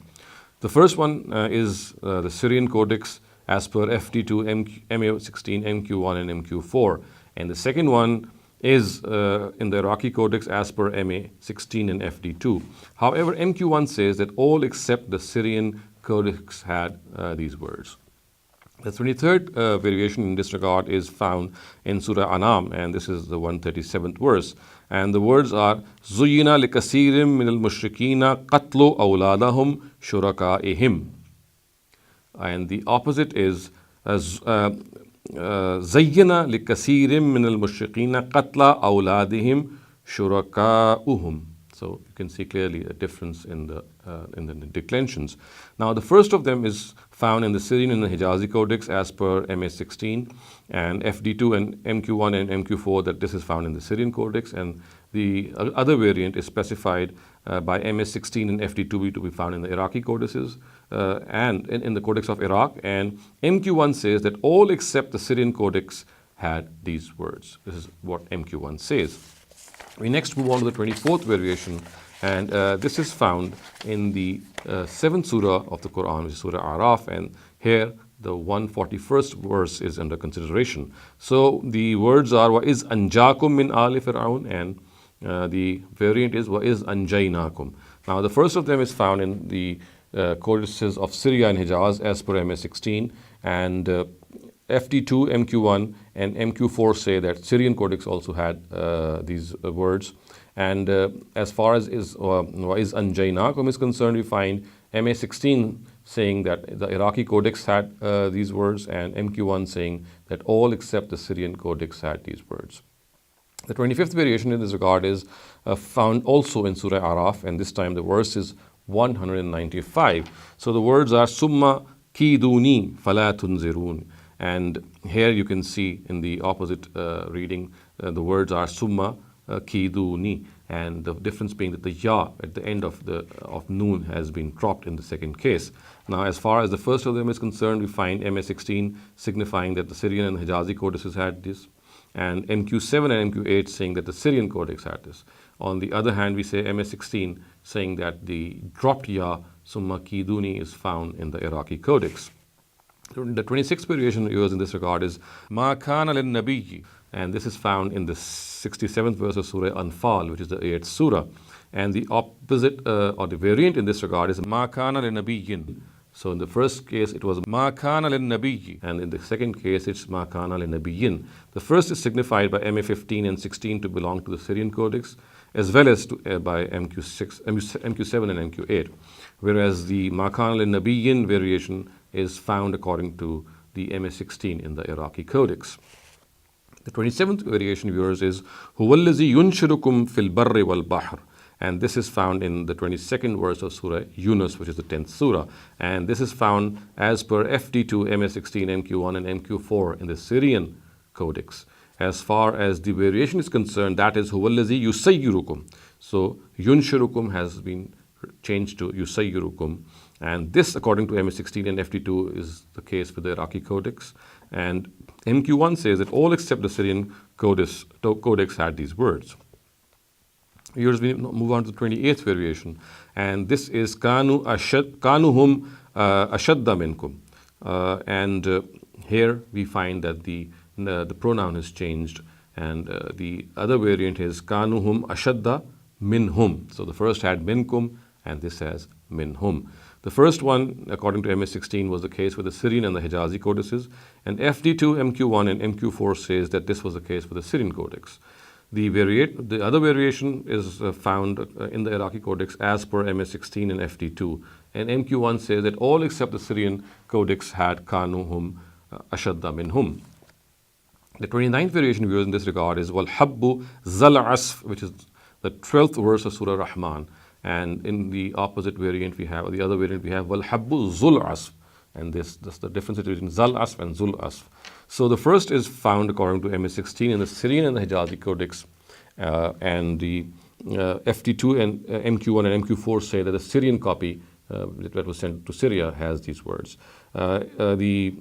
A: The first one is the Syrian codex as per FD2, MA16, MQ1 and MQ4. And the second one is in the Iraqi codex as per MA16 and FD2. However, MQ1 says that all except the Syrian codex had these words. The 23rd variation in this regard is found in Surah Anam, and this is the 137th verse. And the words are Zuyina likasirim min al-mushrikina qatlu awladahum shuraka'ihim. And the opposite is Zayyana likasirim min al-mushrikina qatla awladihim shuraka'uhum. So you can see clearly a difference in the declensions. Now the first of them is found in the Syrian and the Hijazi codex as per MA16 and FD2 and MQ1 and MQ4, that this is found in the Syrian codex, and the other variant is specified by MA16 and FD2 to be found in the Iraqi codices and in the Codex of Iraq, and MQ1 says that all except the Syrian codex had these words. This is what MQ1 says. We next move on to the 24th variation, and this is found in the 7th surah of the Quran, which is Surah Araf, and here the 141st verse is under consideration. So the words are وَإِذْ أَنْجَاكُمْ مِنْ آلِ فِرْعَوْنَ, and the variant is وَإِذْ أَنْجَيْنَاكُمْ. Now the first of them is found in the codices of Syria and Hijaz as per MA16, and FD2, MQ1 and MQ4 say that Syrian codex also had these words. And as far as is anjaynakum is concerned, we find MA16 saying that the Iraqi codex had these words, and MQ1 saying that all except the Syrian codex had these words. The 25th variation in this regard is found also in Surah Araf, and this time the verse is 195. So the words are Summa Kiduni Fala Tunzirun. And here you can see in the opposite reading, the words are Summa Kiduni, and the difference being that the ya at the end of noon has been dropped in the second case. Now, as far as the first of them is concerned, we find MA16 signifying that the Syrian and Hijazi codices had this, and MQ7 and MQ8 saying that the Syrian codex had this. On the other hand, we say MA16 saying that the dropped ya, Summa Kiduni, is found in the Iraqi codex. The 26th variation used in this regard is Ma kana lin nabiyyi, and this is found in the 67th verse of Surah Anfal, which is the 8th surah. And the opposite or the variant in this regard is Ma kana lin nabiyyin. So in the first case it was Ma kana lin nabiyyi, and in the second case it's Ma kana lin nabiyyin. The first is signified by MA15 and 16 to belong to the Syrian codex, as well as by MQ7 and MQ8, whereas the Ma kana lin nabiyyin variation is found according to the MA16 in the Iraqi codex. The 27th variation, viewers, is Huwallazi yunshirukum fil barri wal bahr, and this is found in the 22nd verse of Surah Yunus, which is the 10th surah, and this is found as per FD2, MA16, MQ1 and MQ4 in the Syrian codex. As far as the variation is concerned, that is Huwallazi yusayyirukum. So yunshirukum has been changed to yusayyirukum, and this, according to MA16 and FD2, is the case with the Iraqi codex. And MQ1 says that all except the Syrian codex had these words. Here we move on to the 28th variation, and this is Kanuhum ashadda minkum. And here we find that the pronoun is changed, and the other variant is Kanuhum ashadda minhum. So the first had minkum, and this has minhum. The first one, according to MA16, was the case with the Syrian and the Hijazi codices, and FD2, MQ1 and MQ4 says that this was the case with the Syrian codex. The other variation is found in the Iraqi codex as per MA16 and FD2, and MQ1 says that all except the Syrian codex had Kanuhum ashadda minhum. The 29th variation used in this regard is Wal Habbu Zal Asf, which is the 12th verse of Surah Rahman. And in the opposite variant we have, the other variant we have Wal Habbu Zul Asf, and that's the difference between Zal Asf and Zul Asf. So the first is found according to MA16 in the Syrian and the Hijazi codex, and the FT2 and MQ1 and MQ4 say that the Syrian copy that was sent to Syria has these words. The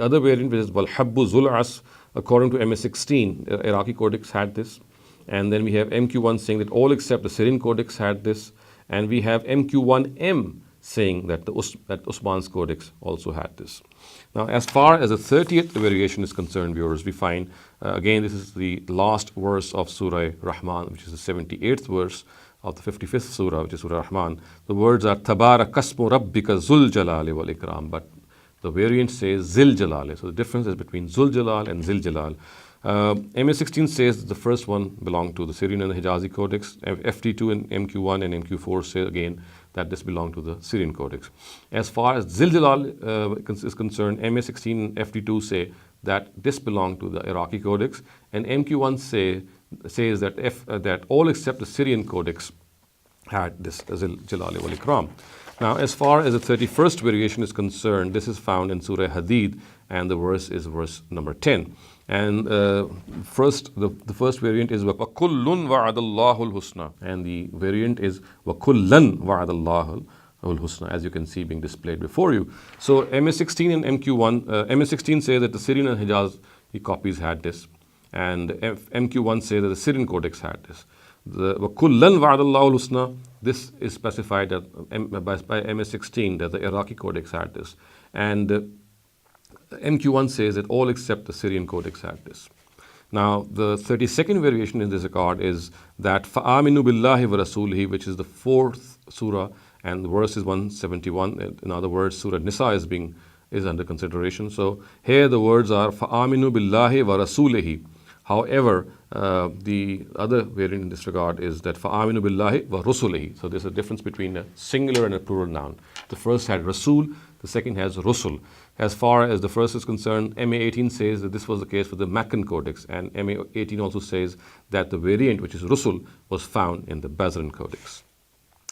A: other variant, which is Wal Habbu Zul Asf, according to MA16, the Iraqi codex had this. And then we have MQ1 saying that all except the Syrian codex had this, and we have MQ1M saying that that Usman's codex also had this. Now, as far as the 30th variation is concerned, viewers, we find again this is the last verse of Surah Rahman, which is the 78th verse of the 55th surah, which is Surah Rahman. The words are Tabarakasmu Rabbika Zul Jalali wal Ikram, but the variant says Zil Jalali. So the difference is between Zul Jalal and Zil Jalal. MA16 says the first one belonged to the Syrian and the Hijazi codex. FT2 and MQ1 and MQ4 say again that this belonged to the Syrian codex. As far as Zil Jalal is concerned, MA16 and FT2 say that this belonged to the Iraqi codex, and MQ1 says that all except the Syrian codex had this Zil Jalali wal Ikram. Now, as far as the 31st variation is concerned, this is found in Surah Hadid, and the verse is verse number 10. And the first variant is وَكُلٌّ وَعَدَ اللَّهُ الْحُسْنَى, and the variant is وَكُلًّا وَعَدَ اللَّهُ الْحُسْنَى, as you can see being displayed before you. So MA16 and MQ1, MA16 says that the Syrian and Hijaz copies had this, and MQ1 says that the Syrian codex had this. The وَكُلًّا وَعَدَ اللَّهُ الْحُسْنَى, this is specified by MA16 that the Iraqi codex had this, and MQ1 says that all except the Syrian codex had this. Now, the 32nd variation in this regard is that فَآمِنُوا بِاللَّهِ وَرَسُولِهِ, which is the 4th surah, and the verse is 171. In other words, Surah Nisa is under consideration. So here the words are فَآمِنُوا بِاللَّهِ وَرَسُولِهِ. However, The other variant in this regard is that فَآمِنُوا بِاللَّهِ وَرُسُلِهِ. So there's a difference between a singular and a plural noun. The first had Rasul, the second has Rusul. As far as the first is concerned, MA 18 says that this was the case for the Meccan Codex, and MA 18 also says that the variant, which is Rusul, was found in the Basran Codex.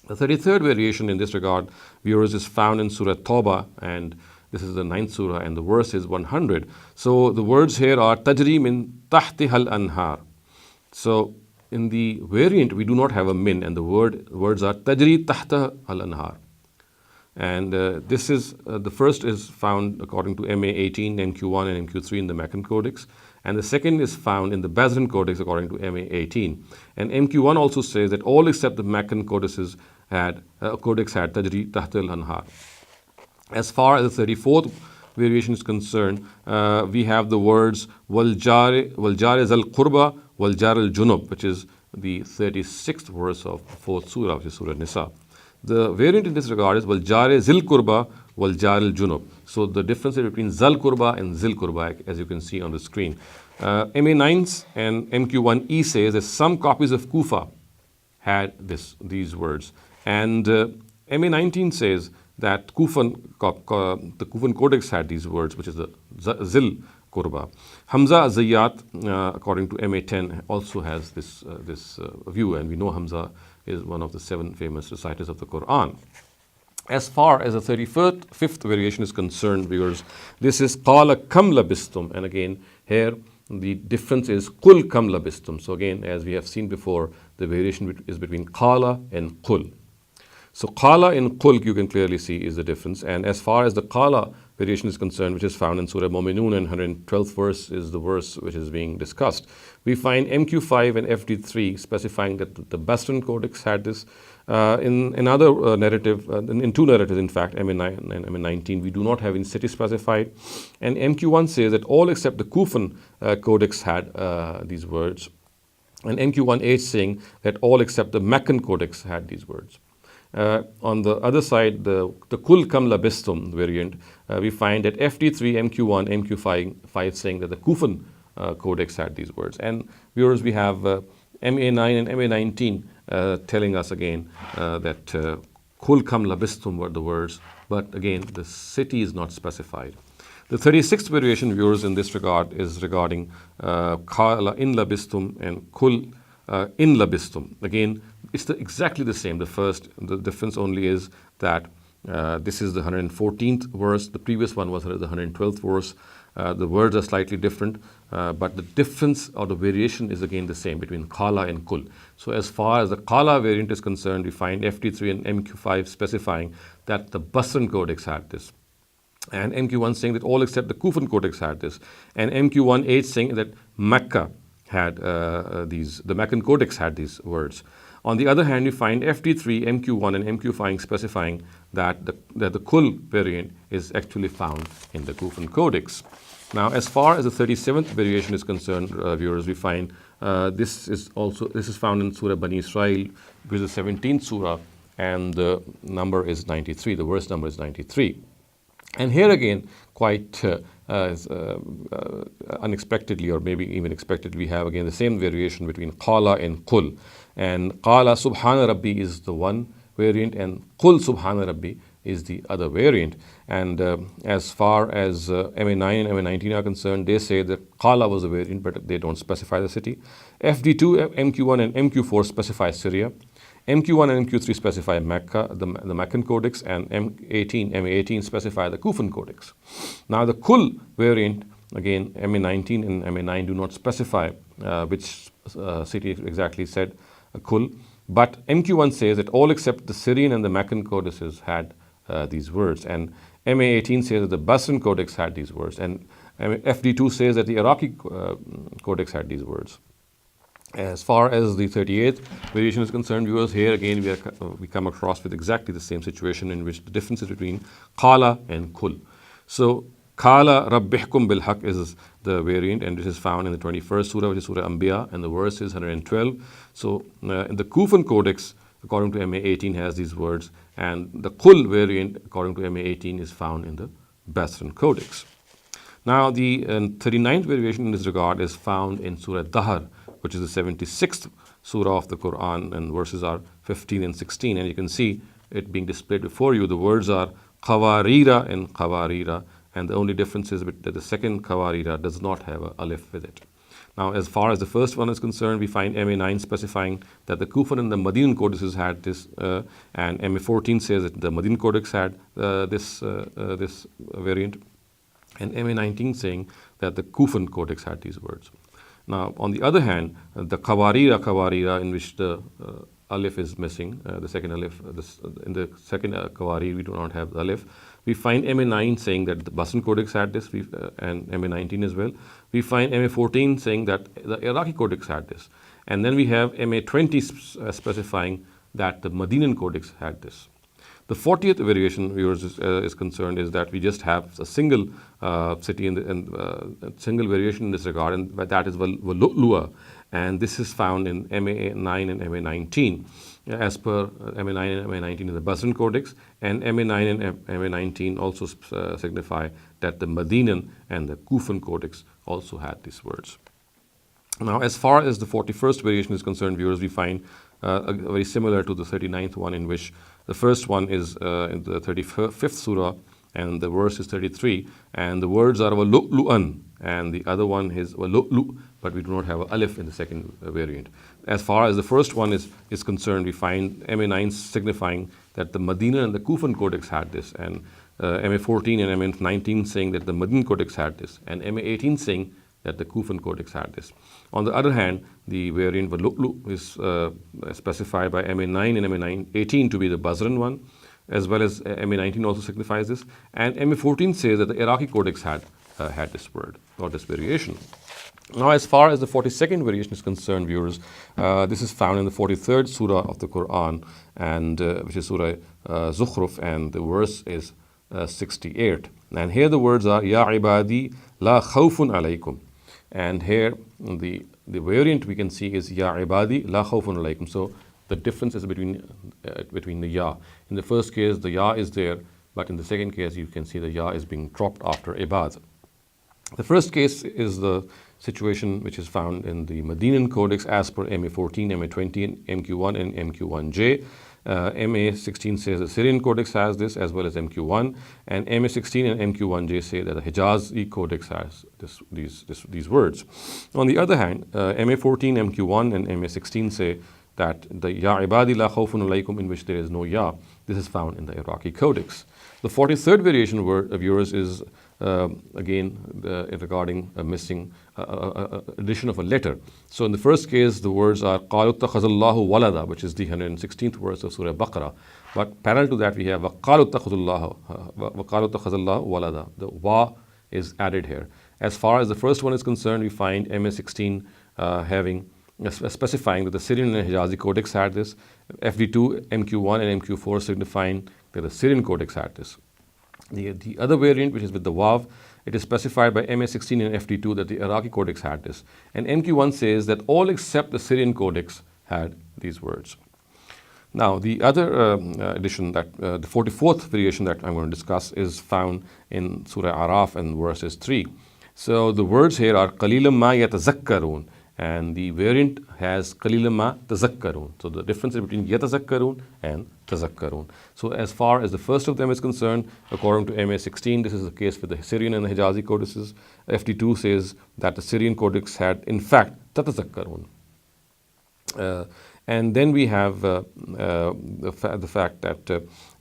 A: The 33rd variation in this regard, viewers, is found in Surah Tawbah, and this is the 9th surah, and the verse is 100. So the words here are Tajri min tahtihal anhar. So in the variant, we do not have a min, and the words are Tajri tahta al anhar. And this is the first is found according to MA 18, MQ1, and MQ3 in the Meccan Codex, and the second is found in the Basran Codex according to MA 18. And MQ1 also says that all except the Meccan codices codex had Tajri tahta al anhar. As far as the 34th variation is concerned, we have the words wal jar zal qurba wal jar al junub, which is the 36th verse of the 4th surah, which is Surah Nisa. The variant in this regard is wal jar zil qurba wal jar al junub. So the difference is between zal qurba and zil qurba, as you can see on the screen. MA9s and MQ1E says that some copies of Kufa had these words, and MA19 says that the Kufan Codex had these words, which is the Zil Qurba. Hamza Zayyat, according to MA10, also has this view, and we know Hamza is one of the 7 famous reciters of the Qur'an. As far as the 35th variation is concerned, viewers, this is Qala kam labistum, and again here the difference is Qul kam labistum. So again, as we have seen before, the variation is between Qala and Qul. So Qala and Qul, you can clearly see, is the difference. And as far as the Qala variation is concerned, which is found in Surah Mu'minun, and 112th verse is the verse which is being discussed, we find MQ5 and FD3 specifying that the Basran Codex had this. In another narrative, in 2 narratives in fact, MA9 and MA19, we do not have in city specified. And MQ1 says that all except the Kufan Codex had these words. And MQ1H saying that all except the Meccan Codex had these words. On the other side, the Kul Kam Labistum variant, we find that FD3, MQ1, MQ5 saying that the Kufan Codex had these words. And viewers, we have MA9 and MA19 telling us again that Kul Kam Labistum were the words, but again, the city is not specified. The 36th variation, viewers, in this regard is regarding Qala in Labistum and Kul in Labistum. Again, it's exactly the same. The difference only is that this is the 114th verse. The previous one was the 112th verse. The words are slightly different, but the difference or the variation is again the same between Qala and Kul. So as far as the Qala variant is concerned, we find FT3 and MQ5 specifying that the Basran Codex had this, and MQ1 saying that all except the Kufan Codex had this, and MQ1H saying that Mecca had the Meccan Codex had these words. On the other hand, you find FT3, MQ1, and MQ5 specifying that the Kul variant is actually found in the Kufan Codex. Now, as far as the 37th variation is concerned, viewers, we find this is found in Surah Bani Israel, which is the 17th surah, and the number is 93. The verse number is 93. And here again, quite unexpectedly, or maybe even expectedly, we have again the same variation between Qala and Qul. And Qala Subhana Rabbi is the one variant, and Qul Subhana Rabbi is the other variant. And as far as MA9 and MA19 are concerned, they say that Qala was the variant, but they don't specify the city. FD2, MQ1, and MQ4 specify Syria. MQ1 and MQ3 specify Mecca, the Meccan Codex, and MA18 specify the Kufan Codex. Now the Kul variant, again, MA19 and MA9 do not specify which city exactly said Kul, but MQ1 says that all except the Syrian and the Meccan codices had these words, and MA18 says that the Basran Codex had these words, and FD2 says that the Iraqi Codex had these words. As far as the 38th variation is concerned, viewers, here again we come across with exactly the same situation in which the difference is between Qala and Kul. So Qala Rabbihkum bil Haq is the variant, and this is found in the 21st surah, which is Surah Anbiya, and the verse is 112. So in the Kufan Codex, according to MA18, has these words, and the Kul variant, according to MA18, is found in the Basran Codex. Now the 39th variation in this regard is found in Surah Dahr, which is the 76th surah of the Quran, and verses are 15 and 16. And you can see it being displayed before you. The words are qawarira and qawarira, and the only difference is that the second qawarira does not have a alif with it. Now, as far as the first one is concerned, we find MA9 specifying that the Kufan and the Medinan codices had this, and MA14 says that the Medinan codex had this variant, and MA19 saying that the Kufan codex had these words. Now, on the other hand, the Qawarira, in which the alif is missing, the second alif, in the second Qawari we do not have the alif. We find MA9 saying that the Basran codex had this, and MA19 as well. We find MA14 saying that the Iraqi codex had this. And then we have MA20 specifying that the Medinan codex had this. The 40th variation, viewers, is concerned is that we just have a single city and single variation in this regard, and that is Lu'lu'a. And this is found in MA9 and MA19. As per MA9 and MA19 in the Basran Codex, and MA9 and MA19 also signify that the Medinan and the Kufan Codex also had these words. Now, as far as the 41st variation is concerned, viewers, we find very similar to the 39th one, in which the first one is in the 35th surah, and the verse is 33, and the words are lu'lu'an, and the other one is lu'lu', but we do not have a alif in the second variant. As far as the first one is concerned, we find MA9 signifying that the Medina and the Kufan Codex had this, and MA14 and MA19 saying that the Medinan Codex had this, and MA18 saying that the Kufan Codex had this. On the other hand, the variant Lu'lu is specified by MA9 and MA18 to be the Basran one, as well as MA19 also signifies this, and MA14 says that the Iraqi Codex had this word or this variation. Now, as far as the 42nd variation is concerned, viewers, this is found in the 43rd surah of the Quran, and which is Surah Zukhruf, and the verse is 68. And here the words are Ya ibadi la khawfun alaykum. And here the variant we can see is Ya ibadi la khawfun alaykum. So the difference is between the Ya. In the first case, the Ya is there, but in the second case, you can see the Ya is being dropped after ibad. The first case is the situation which is found in the Medinan Codex as per MA14, MA20, MQ1, and MQ1J. MA16 says the Syrian Codex has this, as well as MQ1, and MA16 and MQ1J say that the Hijazi Codex has these words. On the other hand, MA14, MQ1, and MA16 say that the Ya ibadi la khawfun alaykum, in which there is no Ya, this is found in the Iraqi Codex. The 43rd variation of yours is again regarding a missing addition of a letter. So in the first case, the words are قَالُوا اتَّخَذَ اللَّهُ وَلَدًا, which is the 116th verse of Surah Baqarah. But parallel to that, we have وَقَالُوا اتَّخَذَ اللَّهُ وَلَدًا. The wa is added here. As far as the first one is concerned, we find MA16 specifying that the Syrian and Hijazi Codex had this, FD2, MQ1, and MQ4 signifying that the Syrian Codex had this. The other variant, which is with the Wav, it is specified by MA16 and FD2 that the Iraqi Codex had this. And MQ1 says that all except the Syrian Codex had these words. Now, the other addition, that the 44th variation that I'm going to discuss, is found in Surah Araf and verses 3. So the words here are قَلِيلًا مَا يَتَذَكَّرُونَ, and the variant has قَلِيلًا مَا تَذَكَّرُونَ. So the difference is between يَتَذَكَّرُونَ and تَذَكَّرُونَ. So as far as the first of them is concerned, according to MA16, this is the case with the Syrian and the Hijazi codices. FD2 says that the Syrian codex had, in fact, تَتَذَكَّرُونَ. And then we have the fact that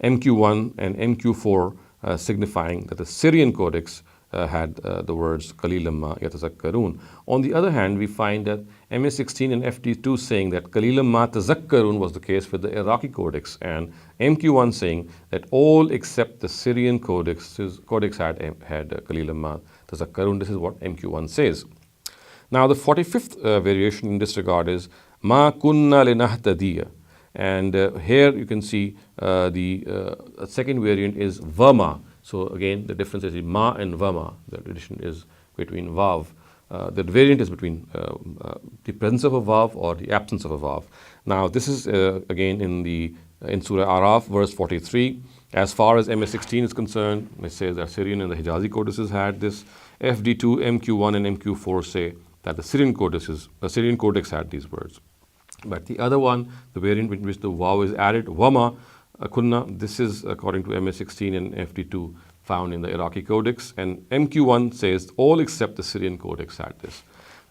A: MQ1 and MQ4 signifying that the Syrian codex had the words قَلِيلًا مَا يَتَذَكَّرُونَ. On the other hand, we find that MA16 and FD2 saying that قَلِيلًا مَا تَذَكَّرُونَ was the case with the Iraqi codex, and MQ1 saying that all except the Syrian codex had قَلِيلًا مَا تَذَكَّرُونَ. This is what MQ1 says. Now, the 45th variation in this regard is مَا كُنَّا لِنَهْتَدِيَ. And here you can see the second variant is Vama. So again, the difference is in Ma and Vama. The addition is between Vav. The variant is between the presence of a Vav or the absence of a Vav. Now, this is again in Surah Araf, verse 43. As far as MA16 is concerned, it says that Syrian and the Hijazi codices had this. FD2, MQ1, and MQ4 say that the Syrian codex had these words. But the other one, the variant in which the waw is added, wama kunna, this is according to MA16 and FD2 found in the Iraqi codex, and MQ1 says all except the Syrian codex had this.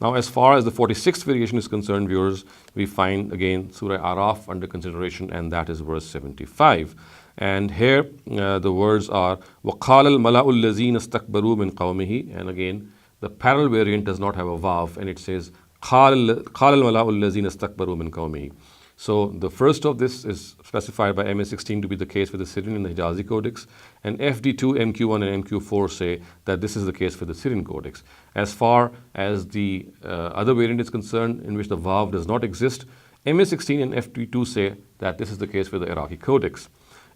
A: Now, as far as the 46th variation is concerned, viewers, we find again Surah Araf under consideration, and that is verse 75. And here the words are وَقَالَ الْمَلَأُ الَّذِينَ اسْتَكْبَرُوا مِنْ قَوْمِهِ, and again the parallel variant does not have a vav, and it says قَالَ الْمَلَأُ الَّذِينَ اسْتَكْبَرُوا مِنْ قَوْمِهِ. So the first of this is specified by MA16 to be the case with the Syrian and the Hijazi codex, and FD2, MQ1 and MQ4 say that this is the case for the Syrian codex. As far as the other variant is concerned, in which the vav does not exist, MA16 and FD2 say that this is the case for the Iraqi codex,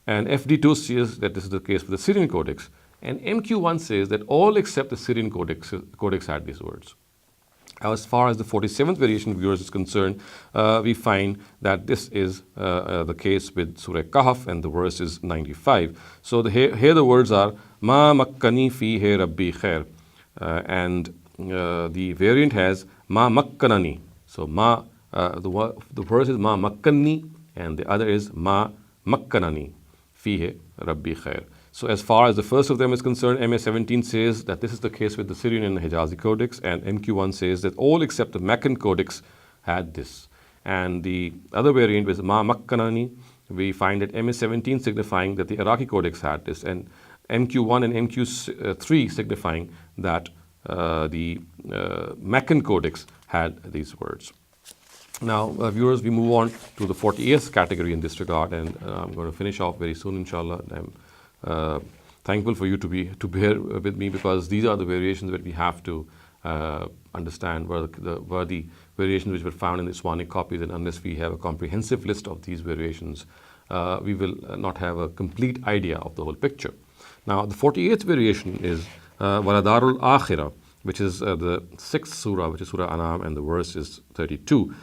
A: and FD2 says that this is the case for the Syrian codex, and MQ1 says that all except the Syrian codex had these words. As far as the 47th variation of viewers is concerned, we find that this is the case with Surah Kahf, and the verse is 95. So here the words are Ma makkani fihi rabbi khair, and the variant has Ma makkanani. So the verse is Ma makkani, and the other is Ma makkanani fihi rabbi khair. So as far as the first of them is concerned, MA17 says that this is the case with the Syrian and the Hijazi codex, and MQ1 says that all except the Meccan codex had this. And the other variant was Ma Makkanani, we find that MA17 signifying that the Iraqi codex had this, and MQ1 and MQ3 signifying that the Meccan codex had these words. Now, viewers, we move on to the 48th category in this regard, and I'm going to finish off very soon, inshallah. Thankful for you to bear with me, because these are the variations that we have to understand were the variations which were found in the Uthmanic copies, and unless we have a comprehensive list of these variations, we will not have a complete idea of the whole picture. Now, the 48th variation is Waladarul Akhirah, which is the 6th surah, which is Surah Anam, and the verse is 32.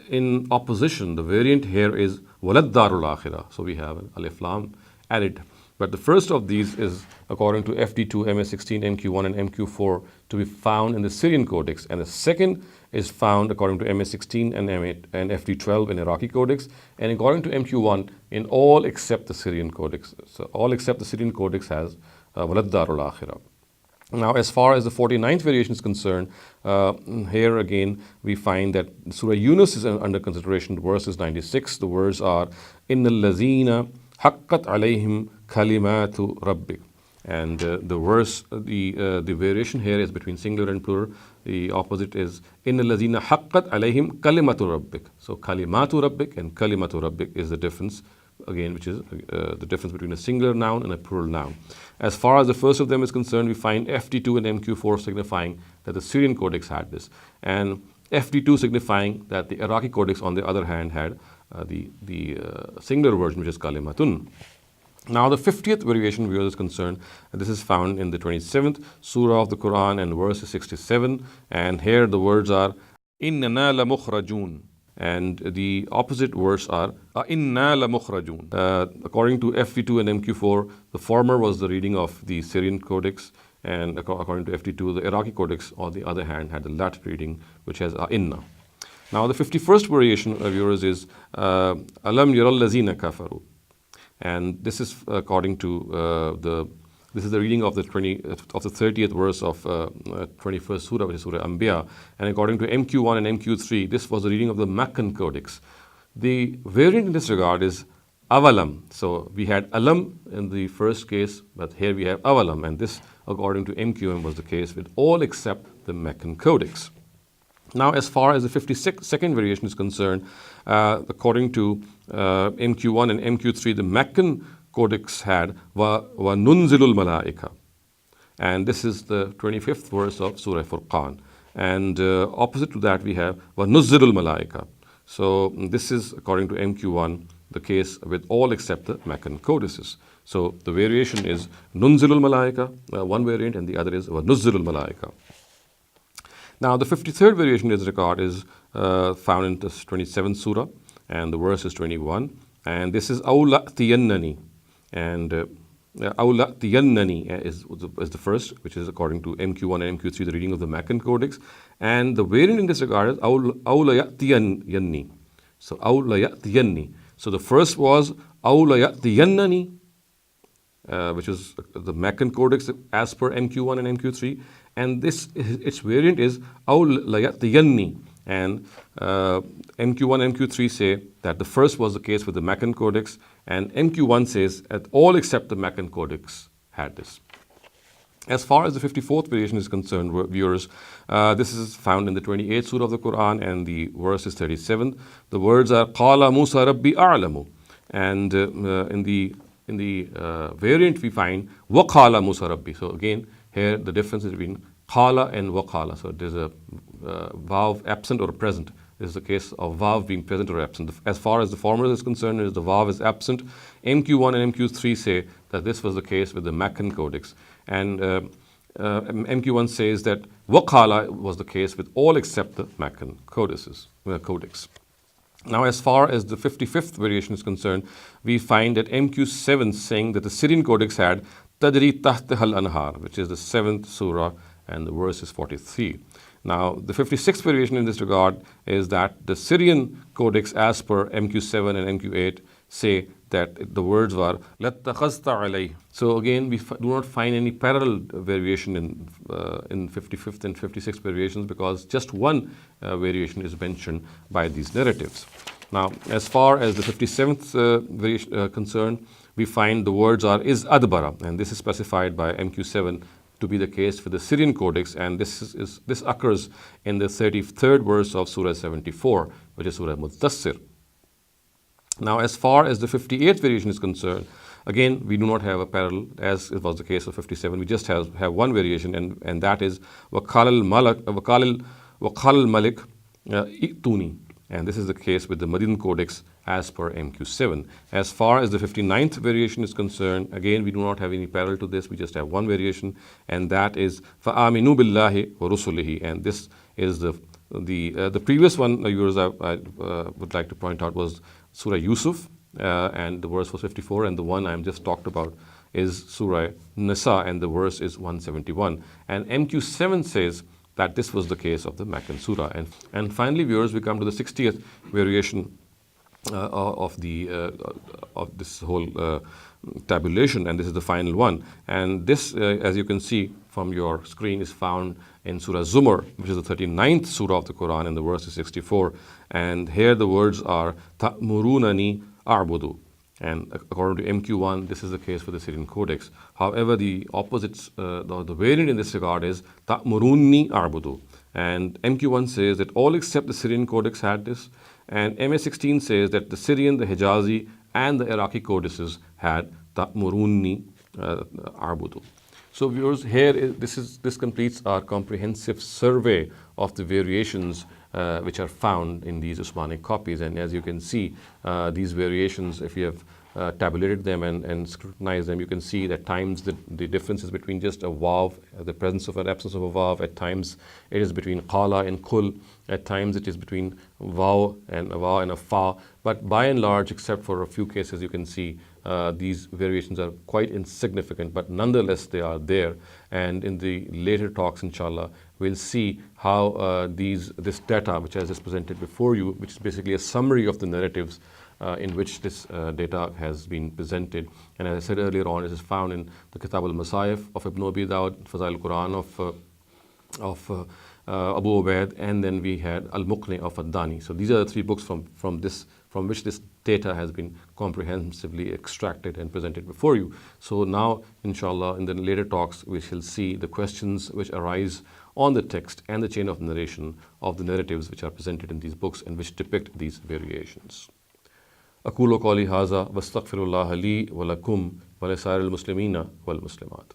A: In opposition, the variant here is Waladdarul Akhirah. So we have an alif lam added. But the first of these is according to FD2, MA16, MQ1 and MQ4 to be found in the Syrian codex, and the second is found according to MA16 and FD12 in Iraqi codex, and according to MQ1 in all except the Syrian codex. So all except the Syrian codex has Walad Darul Akhirah. Now, as far as the 49th variation is concerned, here again we find that Surah Yunus is under consideration. The verse is 96. The words are Innal Lazina Haqqat alayhim kalimatu rabbik, and the verse, the variation here is between singular and plural. The opposite is Innal lazina haqqat alayhim kalimatu rabbik. So kalimatu rabbik and kalimatu rabbik is the difference again, which is the difference between a singular noun and a plural noun. As far as the first of them is concerned, we find FD2 and MQ4 signifying that the Syrian codex had this, and FD2 signifying that the Iraqi codex, on the other hand, had the singular version, which is kalimatun. Now, the 50th variation where is concerned, this is found in the 27th surah of the Qur'an, and verse 67, and here the words are Innana la mukhrajun, and the opposite words are Inna la mukhrajun. According to FD2 and MQ4, the former was the reading of the Syrian codex, and according to FD2, the Iraqi codex, on the other hand, had the Latin reading, which has Inna. Now, the 51st variation of yours is Alam yaral lazina kafaru, and this is according to this is the reading of the 30th verse of 21st surah, which is Surah Anbiya, and according to MQ1 and MQ3, this was the reading of the Meccan codex. The variant in this regard is Avalam. So we had Alam in the first case, but here we have Avalam, and this, according to MQM, was the case with all except the Meccan codex. Now, as far as the 52nd variation is concerned, according to MQ1 and MQ3, the Meccan codex had wa nunzilul malaika, and this is the 25th verse of Surah Furqan, and opposite to that we have wa nuzzilul malaika. So this is, according to MQ1, the case with all except the Meccan codices. So the variation is nunzilul malaika, one variant, and the other is wa nuzzilul malaika. Now, the 53rd variation in this regard is found in the 27th surah, and the verse is 21, and this is awla tiyannani, and Awlatiyannani is the first, which is according to MQ1 and MQ3, the reading of the Maccan Codex. And the variant in this regard is Awlayatiyanni. So Awlayatiyanni. So the first was Awlayatiyannani, which is the Maccan Codex as per MQ1 and MQ3. And its variant is Awlayatiyanni. And MQ1 and MQ3 say that the first was the case with the Maccan Codex, and MQ1 says that all except the Maccan Codex had this. As far as the 54th variation is concerned, viewers, this is found in the 28th surah of the Qur'an, and the verse is 37. The words are Qala Musa Rabbi A'lamu, and in the variant we find Waqala Musa Rabbi. So again, here the difference is between Qala and Waqala. So there's a vav absent or present. This is the case of vav being present or absent. As far as the former is concerned, the vav is absent. MQ1 and MQ3 say that this was the case with the Maccan Codex. And MQ1 says that Waqala was the case with all except the Maccan Codex. Now, as far as the 55th variation is concerned, we find that MQ7 saying that the Syrian Codex had Tajri Tahtahal Anhar, which is the 7th surah, and the verse is 43. Now, the 56th variation in this regard is that the Syrian Codex, as per MQ7 and MQ8, say that the words were لَتَّخَذْتَ عَلَيْهِ. So again, we do not find any parallel variation in 55th and 56th variations, because just one variation is mentioned by these narratives. Now, as far as the 57th variation concerned, we find the words are is adbara, and this is specified by MQ7 to be the case for the Syrian Codex, and this occurs in the 33rd verse of Surah 74, which is Surah Muddassir. Now, as far as the 58th variation is concerned, again, we do not have a parallel, as it was the case of 57. We just have one variation, and that is Waqal Malik I'tuni. And this is the case with the Medinan Codex as per MQ7. As far as the 59th variation is concerned, again, we do not have any parallel to this. We just have one variation, and that is فَآمِنُوا بِاللَّهِ وَرُسُلِهِ. And this is the previous one, viewers, I would like to point out, was Surah Yusuf, and the verse was 54, and the one I just talked about is Surah Nisa, and the verse is 171. And MQ7 says that this was the case of the Maccan Surah. And finally, viewers, we come to the 60th variation of this whole tabulation, and this is the final one. And this, as you can see from your screen, is found in Surah Zumar, which is the 39th surah of the Quran, and the verse is 64. And here the words are Ta'murunani a'budu. And according to MQ1, this is the case for the Syrian Codex. However, the opposite, the variant in this regard is Ta'murunni a'budu. And MQ1 says that all except the Syrian Codex had this. And MA16 says that the Syrian, the Hijazi, and the Iraqi codices had Ta'murunni a'budu. So viewers, here this completes our comprehensive survey of the variations which are found in these Uthmanic copies. And as you can see, these variations, if you have tabulated them and scrutinized them, you can see that at times the differences between just a vav, the presence of an absence of a vav, at times it is between qala and kul, at times it is between vav and a fa. But by and large, except for a few cases, you can see these variations are quite insignificant, but nonetheless they are there. And in the later talks, inshallah, we'll see how this data, which I just presented before you, which is basically a summary of the narratives in which this data has been presented. And as I said earlier on, it is found in the Kitab al-Masayif of Ibn Abi Dawud, Fazail al-Quran of Abu Ubaid, and then we had Al-Muqni of Ad-Dani. So these are the three books from which this data has been comprehensively extracted and presented before you. So now, inshallah, in the later talks, we shall see the questions which arise on the text and the chain of narration of the narratives which are presented in these books and which depict these variations. أقول قولي هذا واستغفر الله لي ولكم ولسائر المسلمين والمسلمات.